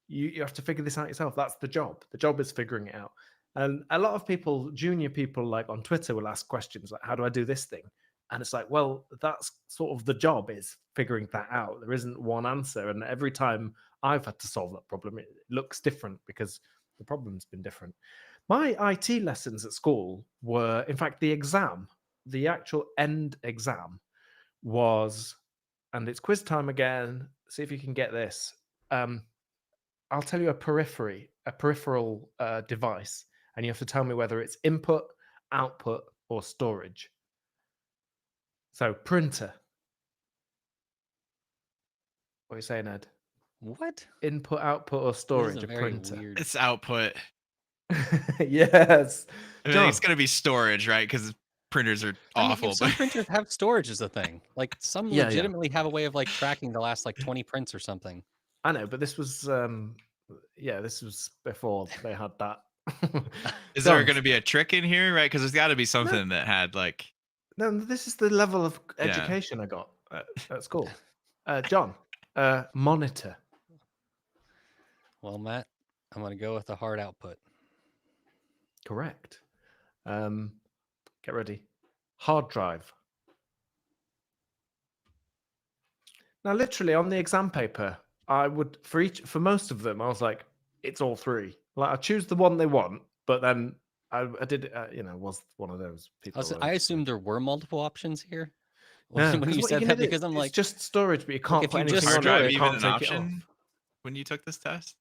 You have to figure this out yourself. That's the job. The job is figuring it out. And a lot of people, junior people, like on Twitter, will ask questions like, "How do I do this thing?" And it's like, well, that's sort of the job, is figuring that out. There isn't one answer, and every time I've had to solve that problem, it looks different because the problem's been different. My IT lessons at school were, in fact, the exam, the actual end exam was, and it's quiz time again. See if you can get this. I'll tell you a peripheral device, and you have to tell me whether it's input, output, or storage. So printer. What are you saying, Ed? What? Input, output, or This is storage? a A very printer. weird. It's output. Yes. I mean, John. it's gonna be storage, right? Because printers are I mean, awful. some But printers have storage as a thing. Like some Yeah, yeah. legitimately have a way of like tracking the last like 20 prints or something. I know, but this was this was before they had that. is there John, gonna be a trick in here, right? Because there's got to be something that had like no, this is the level of Yeah. education I got at school. John, monitor. Well, Matt, I'm gonna go with the hard output. Correct. Get ready. Hard drive. Now, literally on the exam paper, I would for most of them, I was like, it's all three. Like I choose the one they want, but then I did, was one of those people. I assumed there were multiple options here No, when 'cause you what said gonna that, do- because I'm it's like, just storage, but you can't if put you anything just on hard it. drive You even can't an take it off. option when you took this test?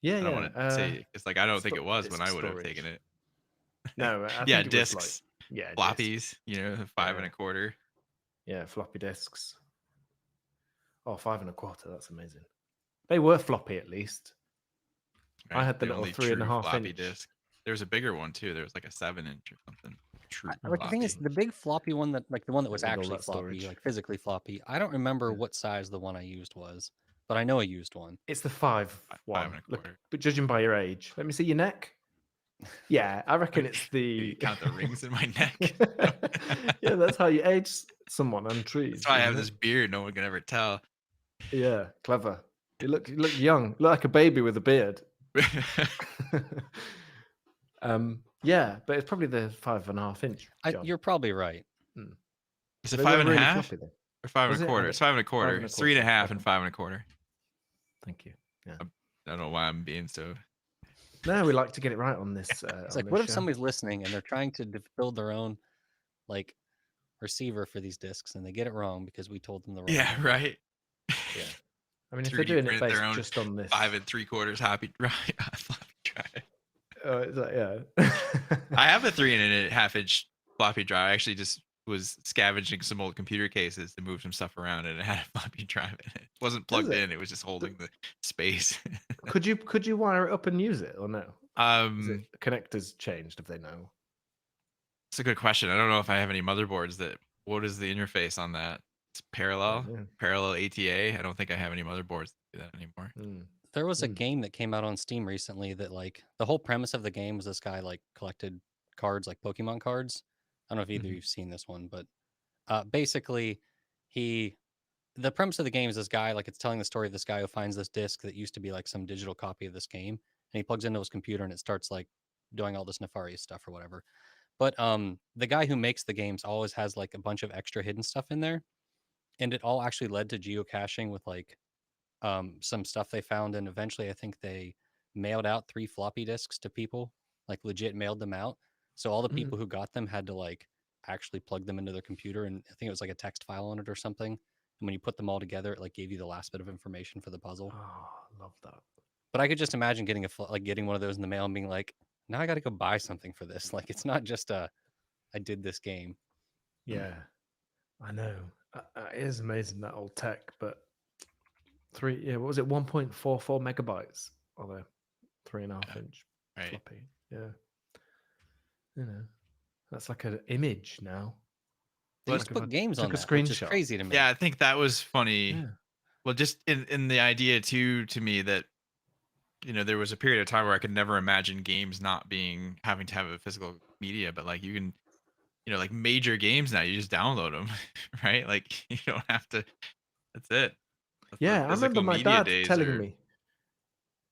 Yeah, I don't want to say it's like I don't think it was it's when I would have storage. taken it. No, I Yeah, think it was discs, discs. floppies, 5 Yeah. and a quarter. Yeah, floppy disks. Oh, 5 1/4. That's amazing. They were floppy at least. I had the little only 3.5 true floppy inch. disk. There was a bigger one too. There was like a 7-inch or something. True Like the thing is, floppy. the big floppy one like the one that was With all actually that floppy, storage. like physically floppy. I don't remember Yeah. what size the one I used was, but I know I used one. It's the 5 one. 5 Look, 1/4. but judging by your age, let me see your neck. Yeah, I reckon Okay. it's Did the. you count the rings in my neck? Yeah, that's how you age someone on trees. That's why I have isn't this it? beard. No one can ever tell. Yeah, clever. You look young. You look like a baby with a beard. Yeah, but it's probably the 5.5 inch. John. You're probably right. Is it They 5 were and a really half floppy, though. or 5 Was and a it? quarter? It's 5 and a quarter. 5 and a It's 3.5 quarter. and 5 and a quarter. Thank you. I don't know why I'm being so. No, we like to get it right on this. It's on like, this what if show. somebody's listening and they're trying to build their own like receiver for these discs and they get it wrong because we told them the wrong Yeah, number? right. Yeah. I mean, if 3D they're doing it print their based own just on this. 5 3/4 floppy drive. Yeah. I have a 3.5 inch floppy drive. I actually just was scavenging some old computer cases to move some stuff around, and it had a floppy drive in it. It wasn't plugged it? in; it was just holding the space. Could you wire it up and use it or no? Is it the connectors changed if they know? It's a good question. I don't know if I have any motherboards that. What is the interface on that? It's parallel ATA. I don't think I have any motherboards that do that anymore. There was a game that came out on Steam recently that like the whole premise of the game was this guy like collected cards like Pokemon cards. I don't know if either of you've seen this one, but basically the premise of the game is this guy, like it's telling the story of this guy who finds this disc that used to be like some digital copy of this game, and he plugs into his computer and it starts like doing all this nefarious stuff or whatever. But the guy who makes the games always has like a bunch of extra hidden stuff in there, and it all actually led to geocaching with like some stuff they found, and eventually I think they mailed out 3 floppy disks to people, like legit mailed them out. So all the people who got them had to like actually plug them into their computer, and I think it was like a text file on it or something. And when you put them all together, it like gave you the last bit of information for the puzzle. Oh, love that. But I could just imagine getting getting one of those in the mail and being like, now I got to go buy something for this. Like it's not just I did this game. Yeah, I know. It is amazing, that old tech, but what was it? 1.44 megabytes on a 3.5 inch Right. floppy. Yeah. You know, that's like an image now. They Well, used to like if put I games on took a that, which is screenshot. crazy to me. Yeah, I think that was funny. Yeah. Well, just in the idea too, to me that there was a period of time where I could never imagine games not having to have a physical media, but like you can, like major games now, you just download them, right? Like you don't have to. That's it. The Yeah, I remember physical my media dad days telling are- me.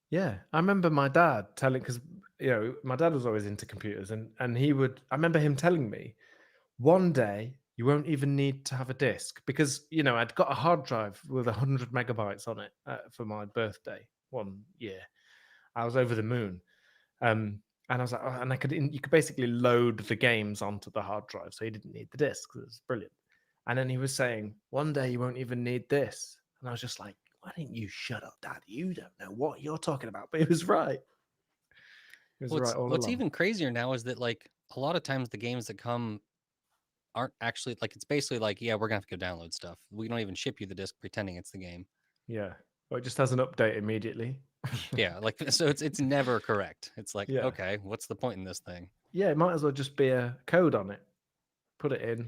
Yeah, I remember my dad telling, because my dad was always into computers, and I remember him telling me, one day you won't even need to have a disk, because I'd got a hard drive with 100 megabytes on it for my birthday one year. I was over the moon, and I was like, oh, and you could basically load the games onto the hard drive, so you didn't need the disk. It was brilliant. And then he was saying, one day you won't even need this, and I was just like, why didn't you shut up, Dad? You don't know what you're talking about. But he was right. He was right all What's along. even crazier now is that like a lot of times the games that come aren't actually like, it's basically like, yeah, we're gonna have to go download stuff. We don't even ship you the disc pretending it's the game. Yeah. Or it just has an update immediately. Yeah, like so it's never correct. It's like, Yeah. okay, what's the point in this thing? Yeah, it might as well just be a code on it. Put it in,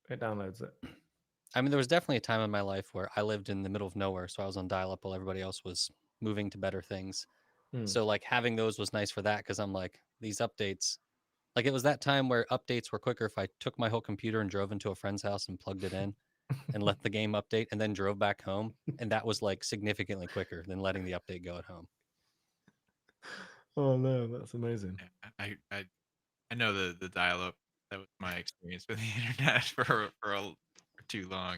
it downloads it. I mean, there was definitely a time in my life where I lived in the middle of nowhere, so I was on dial-up while everybody else was moving to better things. So like having those was nice for that, because I'm like, these updates, like it was that time where updates were quicker if I took my whole computer and drove into a friend's house and plugged it in and let the game update and then drove back home, and that was like significantly quicker than letting the update go at home. Oh no, that's amazing. I know the dial-up. That was my experience with the internet for too long.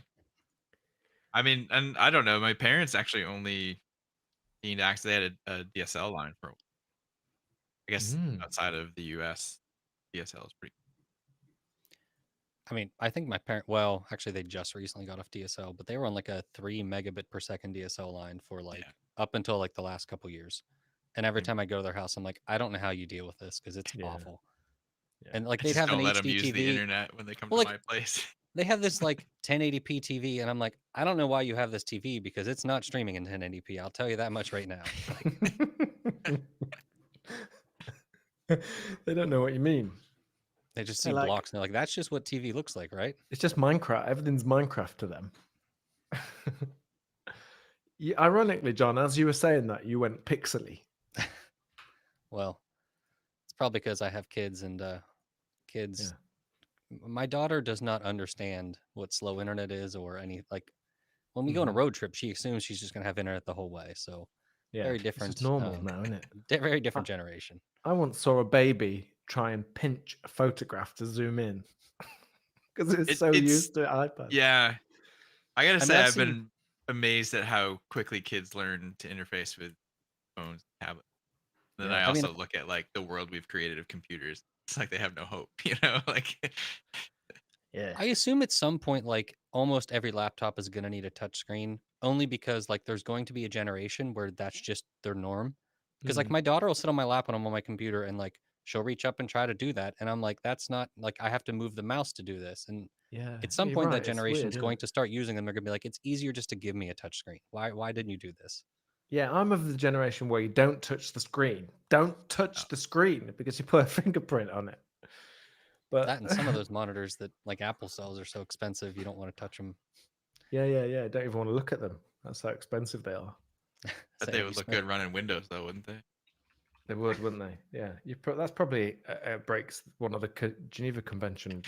I mean, and I don't know. My parents actually only gained access. They had a DSL line for. I guess outside of the U.S., DSL is pretty. I mean, I think my well, actually they just recently got off DSL, but they were on like a 3 megabit per second DSL line for like up until like the last couple years. And every time I go to their house, I'm like, I don't know how you deal with this, because it's awful. Yeah. And like I they'd just have an don't let HD them use TV. the internet when they come Well, to my place. They have this like 1080p TV, and I'm like, I don't know why you have this TV, because it's not streaming in 1080p. I'll tell you that much right now. Like, They don't know what you mean. They just I see like- blocks and they're like, that's just what TV looks like, right? It's just Minecraft. Everything's Minecraft to them. Ironically, John, as you were saying that, you went pixely. Well, it's probably because I have kids and kids. My daughter does not understand what slow internet is or any like. When we go on a road trip, she assumes she's just gonna have internet the whole way. So Yeah, very it's different. just normal now, isn't it? Very different generation. I once saw a baby try and pinch a photograph to zoom in because it's so it's- used to iPad. Yeah. I gotta mean, say, I've I've seen- been amazed at how quickly kids learn to interface with phones, tablets. Then Yeah, I I mean- also look at like the world we've created of computers. It's like they have no hope, you know? Like Yeah. I assume at some point, like almost every laptop is gonna need a touch screen, only because like there's going to be a generation where that's just their norm. Because like my daughter will sit on my lap when I'm on my computer and like she'll reach up and try to do that, and I'm like, that's not like I have to move the mouse to do this. And Yeah. at some you're point, right, that it's generation weird, is isn't going it? to start using them. They're gonna be like, it's easier just to give me a touch screen. Why didn't you do this? Yeah, I'm of the generation where you don't touch the screen. Don't touch the screen because you put a fingerprint on it. But That and some of those monitors that like Apple sells are so expensive, you don't want to touch them. yeah. Don't even want to look at them. That's how expensive they are. but they would look good running Windows though, wouldn't they? They would, wouldn't they? Yeah. That's probably breaks one of the Geneva Convention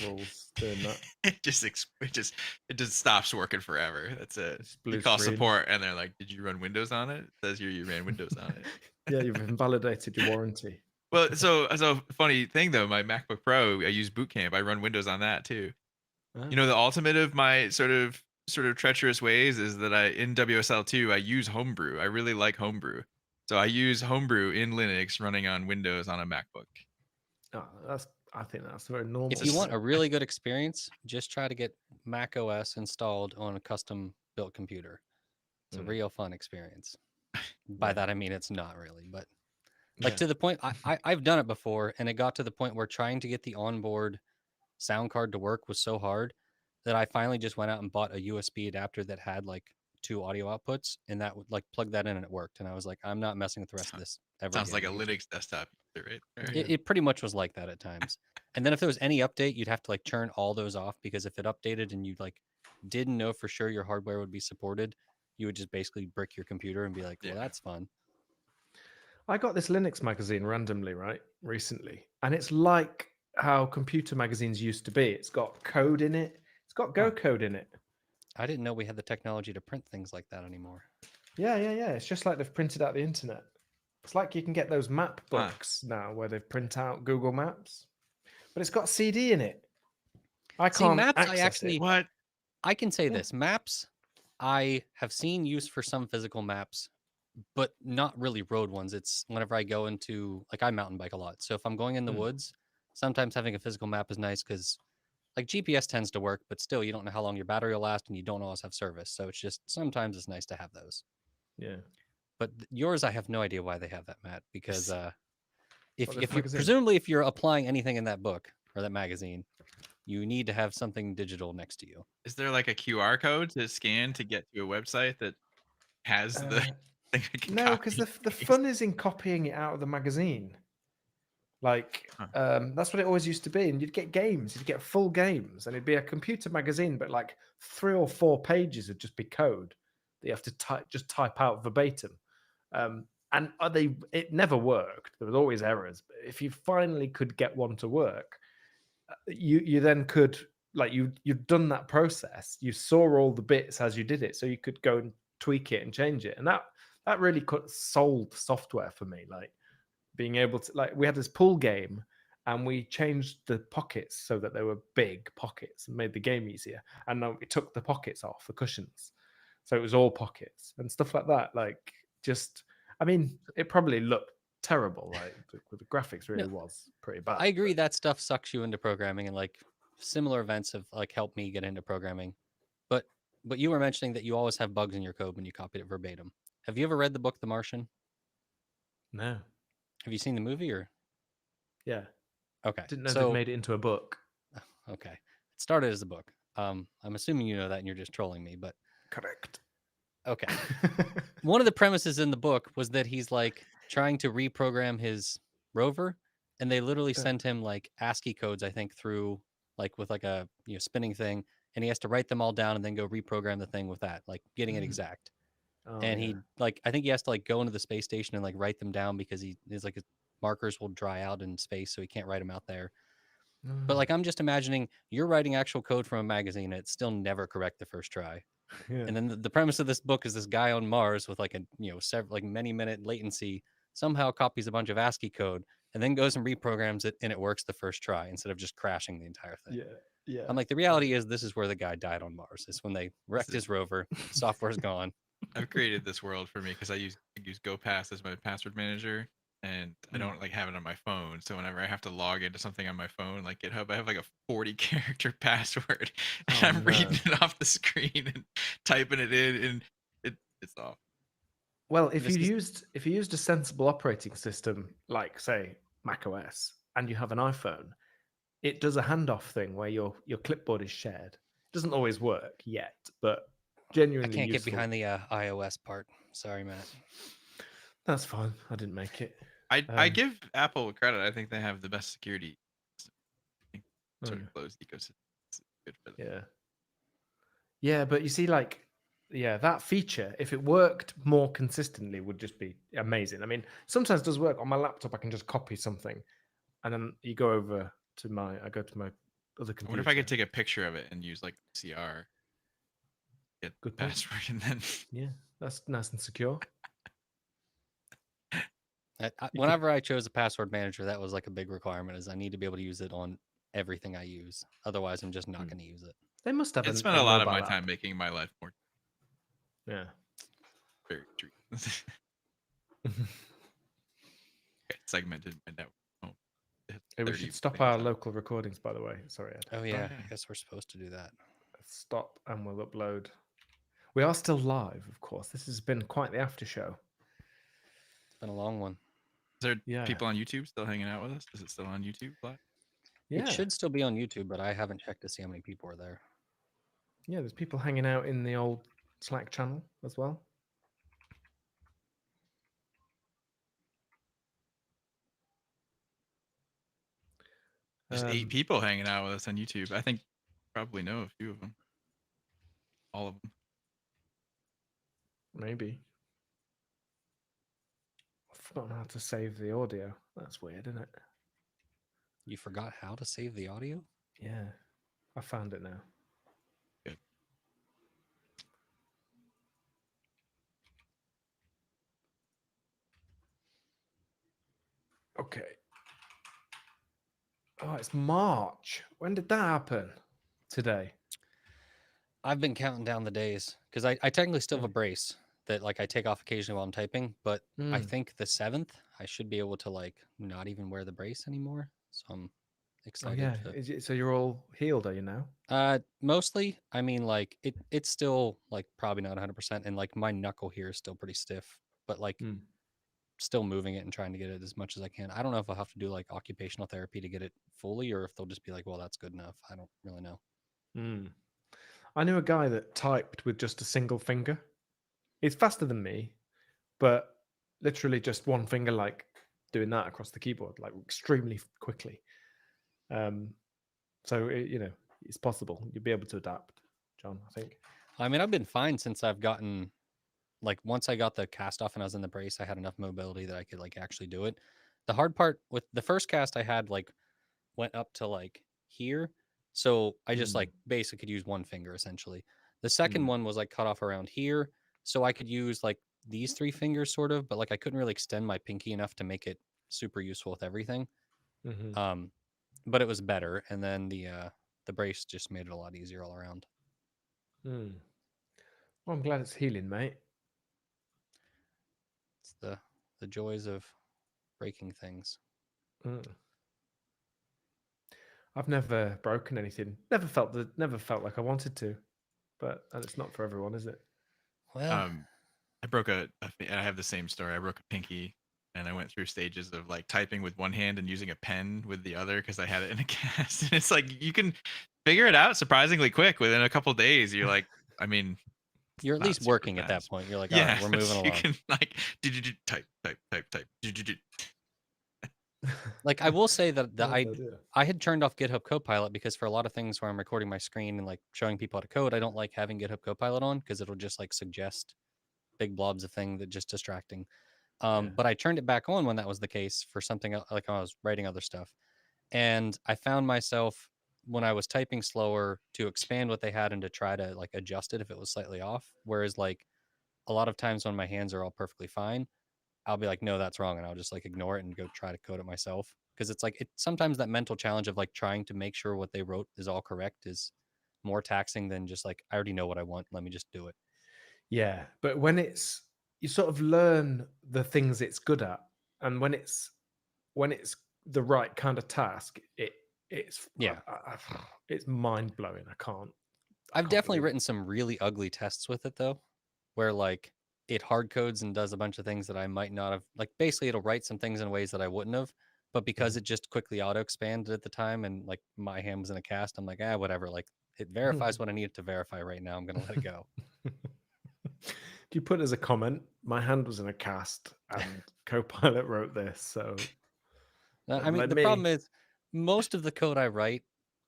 rules doing that. it just stops working forever. That's it. It's blue You call screen. support and they're like, "Did you run Windows on it?" It says here you ran Windows on it. Yeah, you've invalidated your warranty. Well, so funny thing though, my MacBook Pro, I use Boot Camp. I run Windows on that too. You know, the ultimate of my sort of treacherous ways is that in WSL2 I use Homebrew. I really like Homebrew, so I use Homebrew in Linux running on Windows on a MacBook. I think that's very normal. If you want a really good experience, just try to get Mac OS installed on a custom built computer. It's a real fun experience. By that I mean it's not really, but like to the point I've done it before, and it got to the point where trying to get the onboard sound card to work was so hard that I finally just went out and bought a USB adapter that had like 2 audio outputs, and that would like plug that in and it worked. And I was like, I'm not messing with the rest of this ever. Sounds like a again. Linux desktop user, right? there. It pretty much was like that at times. And then if there was any update, you'd have to like turn all those off, because if it updated and you like didn't know for sure your hardware would be supported, you would just basically brick your computer and be like, well, Yeah. that's fun. I got this Linux magazine randomly, right, recently, and it's like how computer magazines used to be. It's got code in it. It's got Go code in it. I didn't know we had the technology to print things like that anymore. Yeah. It's just like they've printed out the internet. It's like you can get those map books now where they print out Google Maps, but it's got CD in it. I See, can't Maps, I access actually- it. What? I can say this, maps, I have seen use for some physical maps, but not really road ones. It's whenever I go into, like I mountain bike a lot. So if I'm going in the woods, sometimes having a physical map is nice, because like GPS tends to work, but still you don't know how long your battery will last, and you don't always have service. So it's just, sometimes it's nice to have those. Yeah. But yours, I have no idea why they have that, Matt, because if this you magazine? presumably if you're applying anything in that book or that magazine, you need to have something digital next to you. Is there like a QR code to scan to get to a website that has the thing I can No, because copy the and paste? fun is in copying it out of the magazine. Like that's what it always used to be, and you'd get games, you'd get full games, and it'd be a computer magazine, but like 3 or 4 pages would just be code that you have to type out verbatim. And it never worked. There was always errors. But if you finally could get one to work, you then could, like, you'd done that process. You saw all the bits as you did it, so you could go and tweak it and change it. And that really sold software for me. Like being able to, like, we had this pool game, and we changed the pockets so that they were big pockets and made the game easier. And then we took the pockets off, the cushions, so it was all pockets and stuff like that. Like, just, I mean, it probably looked terrible. Like the graphics really was pretty bad. I agree that stuff sucks you into programming, and like similar events have like helped me get into programming. But you were mentioning that you always have bugs in your code when you copied it verbatim. Have you ever read the book The Martian? No. Have you seen the movie or? Yeah. Okay. Didn't know so they made it into a book. okay, it started as a book. I'm assuming you know that and you're just trolling me, but Correct. okay. One of the premises in the book was that he's like trying to reprogram his rover, and they literally Yeah. sent him like ASCII codes, I think, through like with like a spinning thing, and he has to write them all down and then go reprogram the thing with that, like getting it exact. Oh, And yeah. he like I think he has to like go into the space station and like write them down because his like his markers will dry out in space, so he can't write them out there. But like I'm just imagining you're writing actual code from a magazine, and it's still never correct the first try. Yeah. And then the premise of this book is this guy on Mars with like a several like many minute latency somehow copies a bunch of ASCII code and then goes and reprograms it, and it works the first try instead of just crashing the entire thing. Yeah. I'm like, the reality is this is where the guy died on Mars. Is when they wrecked his rover, software's gone. I've created this world for me because I use GoPass as my password manager, and I don't like have it on my phone. So whenever I have to log into something on my phone, like GitHub, I have like a 40 character password, and Oh, I'm no. reading it off the screen and typing it in, and it's off. Well, if This you is- used a sensible operating system like say Mac OS and you have an iPhone, it does a handoff thing where your clipboard is shared. It doesn't always work yet, but I genuinely can't get useful. behind the iOS part. Sorry, Matt. That's fine. I didn't make it. I give Apple credit. I think they have the best security sort Mm. of closed ecosystem. It's good for them. Yeah. Yeah, but you see, like, yeah, that feature, if it worked more consistently, would just be amazing. I mean, sometimes it does work on my laptop. I can just copy something, and then you go over to I go to my other I computer. wonder if I could take a picture of it and use like CR, get the Good point. password, and then Yeah, that's nice and secure. Whenever I chose a password manager, that was like a big requirement. Is I need to be able to use it on everything I use. Otherwise, I'm just not Hmm. going to use it. They must have it a spent a lot of my mobile time app. making my life more Yeah. very true. Segmented my network. Oh, it Hey, we 30 should stop things our up. local recordings, by the way. Sorry, Ed. Oh yeah, yeah. I guess we're supposed to do that. Stop and we'll upload. We are still live, of course. This has been quite the after show. It's been a long one. Is there Yeah. people on YouTube still hanging out with us? Is it still on YouTube? Vlad? Yeah. It should still be on YouTube, but I haven't checked to see how many people are there. Yeah, there's people hanging out in the old Slack channel as well. There's 8 people hanging out with us on YouTube. I think probably know a few of them. All of them. Maybe. I've forgotten how to save the audio. That's weird, isn't it? You forgot how to save the audio? Yeah. I found it now. Good. Okay. Oh, it's March. When did that happen? Today. I've been counting down the days because I technically still have a brace that like I take off occasionally while I'm typing, but I think the 7th I should be able to like not even wear the brace anymore. So I'm Oh excited. yeah. to- So you're all healed, are you now? Mostly, I mean, like it's still like probably not 100%, and like my knuckle here is still pretty stiff, but like Mm. still moving it and trying to get it as much as I can. I don't know if I'll have to do like occupational therapy to get it fully, or if they'll just be like, well, that's good enough. I don't really know. Mm. I knew a guy that typed with just a single finger. He's faster than me, but literally just one finger, like doing that across the keyboard, like extremely quickly. So it's possible. You'll be able to adapt, John. I think. I mean, I've been fine since I've gotten like once I got the cast off and I was in the brace, I had enough mobility that I could like actually do it. The hard part with the first cast I had like went up to like here. So I just like basically could use one finger essentially. The second one was like cut off around here. So I could use like these 3 fingers sort of, but like I couldn't really extend my pinky enough to make it super useful with everything. Mhm. But it was better. And then the brace just made it a lot easier all around. Well, I'm glad it's healing, mate. It's the joys of breaking things. I've never broken anything. Never felt like I wanted to, but it's not for everyone, is it? Well, I broke I have the same story. I broke a pinky, and I went through stages of like typing with one hand and using a pen with the other because I had it in a cast. And it's like you can figure it out surprisingly quick within a couple days. You're like, I mean, You're at not least super working at that fast. point. You're like, all Yeah, right, we're moving you along. can like type. Like I will say that Nice idea. I had turned off GitHub Copilot because for a lot of things where I'm recording my screen and like showing people how to code, I don't like having GitHub Copilot on because it'll just like suggest big blobs of thing that just distracting. Yeah. But I turned it back on when that was the case for something like when I was writing other stuff, and I found myself when I was typing slower to expand what they had and to try to like adjust it if it was slightly off. Whereas like a lot of times when my hands are all perfectly fine, I'll be like, no, that's wrong. And I'll just like ignore it and go try to code it myself. Because it's like, sometimes that mental challenge of like trying to make sure what they wrote is all correct is more taxing than just like, I already know what I want. Let me just do it. Yeah, but when it's you sort of learn the things it's good at, and when it's the right kind of task, it's Yeah. it's mind blowing. I can't. I've definitely believe it. written some really ugly tests with it though, where like it hard codes and does a bunch of things that I might not have. Like basically, it'll write some things in ways that I wouldn't have, but because it just quickly auto expanded at the time and like my hand was in a cast, I'm like, whatever. Like it verifies what I need it to verify right now. I'm gonna let it go. Do you put as a comment? My hand was in a cast, and Copilot wrote this. So I mean, like the me. problem is most of the code I write,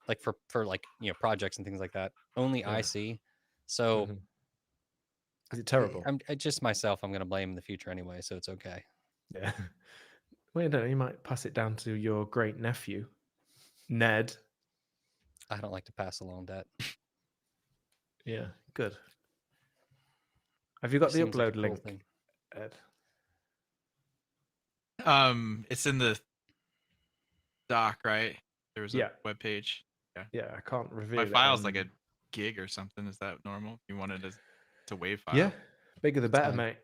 like for like projects and things like that, only I Yeah. see. So Mhm. Is it terrible? I just myself. I'm gonna blame in the future anyway, so it's okay. Yeah. Well, you don't know, you might pass it down to your great nephew, Ned. I don't like to pass along that. Yeah, good. Have you got the Seems like a upload cool link, thing. Ed? It's in the doc, right? There was a Yeah. web page. Yeah, I can't reveal My it. file's like a on- gig or something. Is that normal? If you wanted it to WAV file. Yeah, bigger the That's better, fine. mate.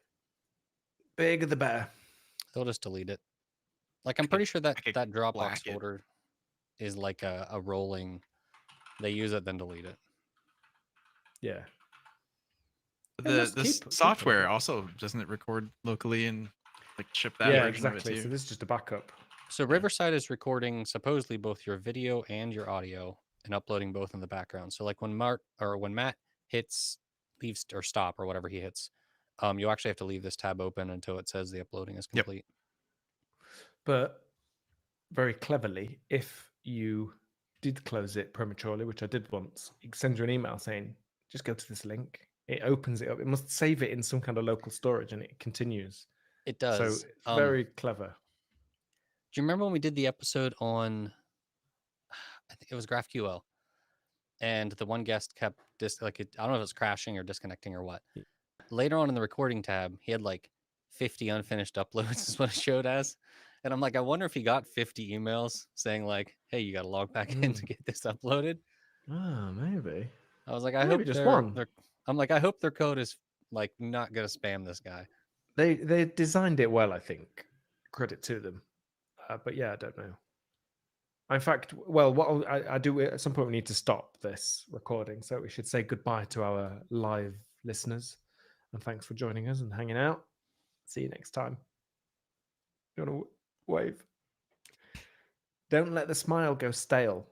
Bigger the better. They'll just delete it. Like I'm could- pretty sure that I could that Dropbox black it. folder is like a rolling. They use it then delete it. Yeah. The just keep it software up. also doesn't it record locally and like ship that Yeah, version exactly. of it So too? this is just a backup. So Riverside is recording supposedly both your video and your audio and uploading both in the background. So like when Matt hits leaves or stop or whatever he hits, you actually have to leave this tab open until it says the uploading is Yep. complete. But very cleverly, if you did close it prematurely, which I did once, it sends you an email saying, just go to this link. It opens it up. It must save it in some kind of local storage and it continues. It So does. it's very clever. Do you remember when we did the episode on? I think it was GraphQL, and the one guest kept I don't know if it was crashing or disconnecting or what. Later on in the recording tab, he had like 50 unfinished uploads is what it showed as. And I'm like, I wonder if he got 50 emails saying like, hey, you got to log back in to get this uploaded. Ah, maybe. I was like, I Maybe hope just one. I'm like, I hope their code is like not going to spam this guy. They designed it well, I think. Credit to them. But yeah, I don't know. In fact, well, what I do at some point, we need to stop this recording. So we should say goodbye to our live listeners. And thanks for joining us and hanging out. See you next time. You want to wave? Don't let the smile go stale.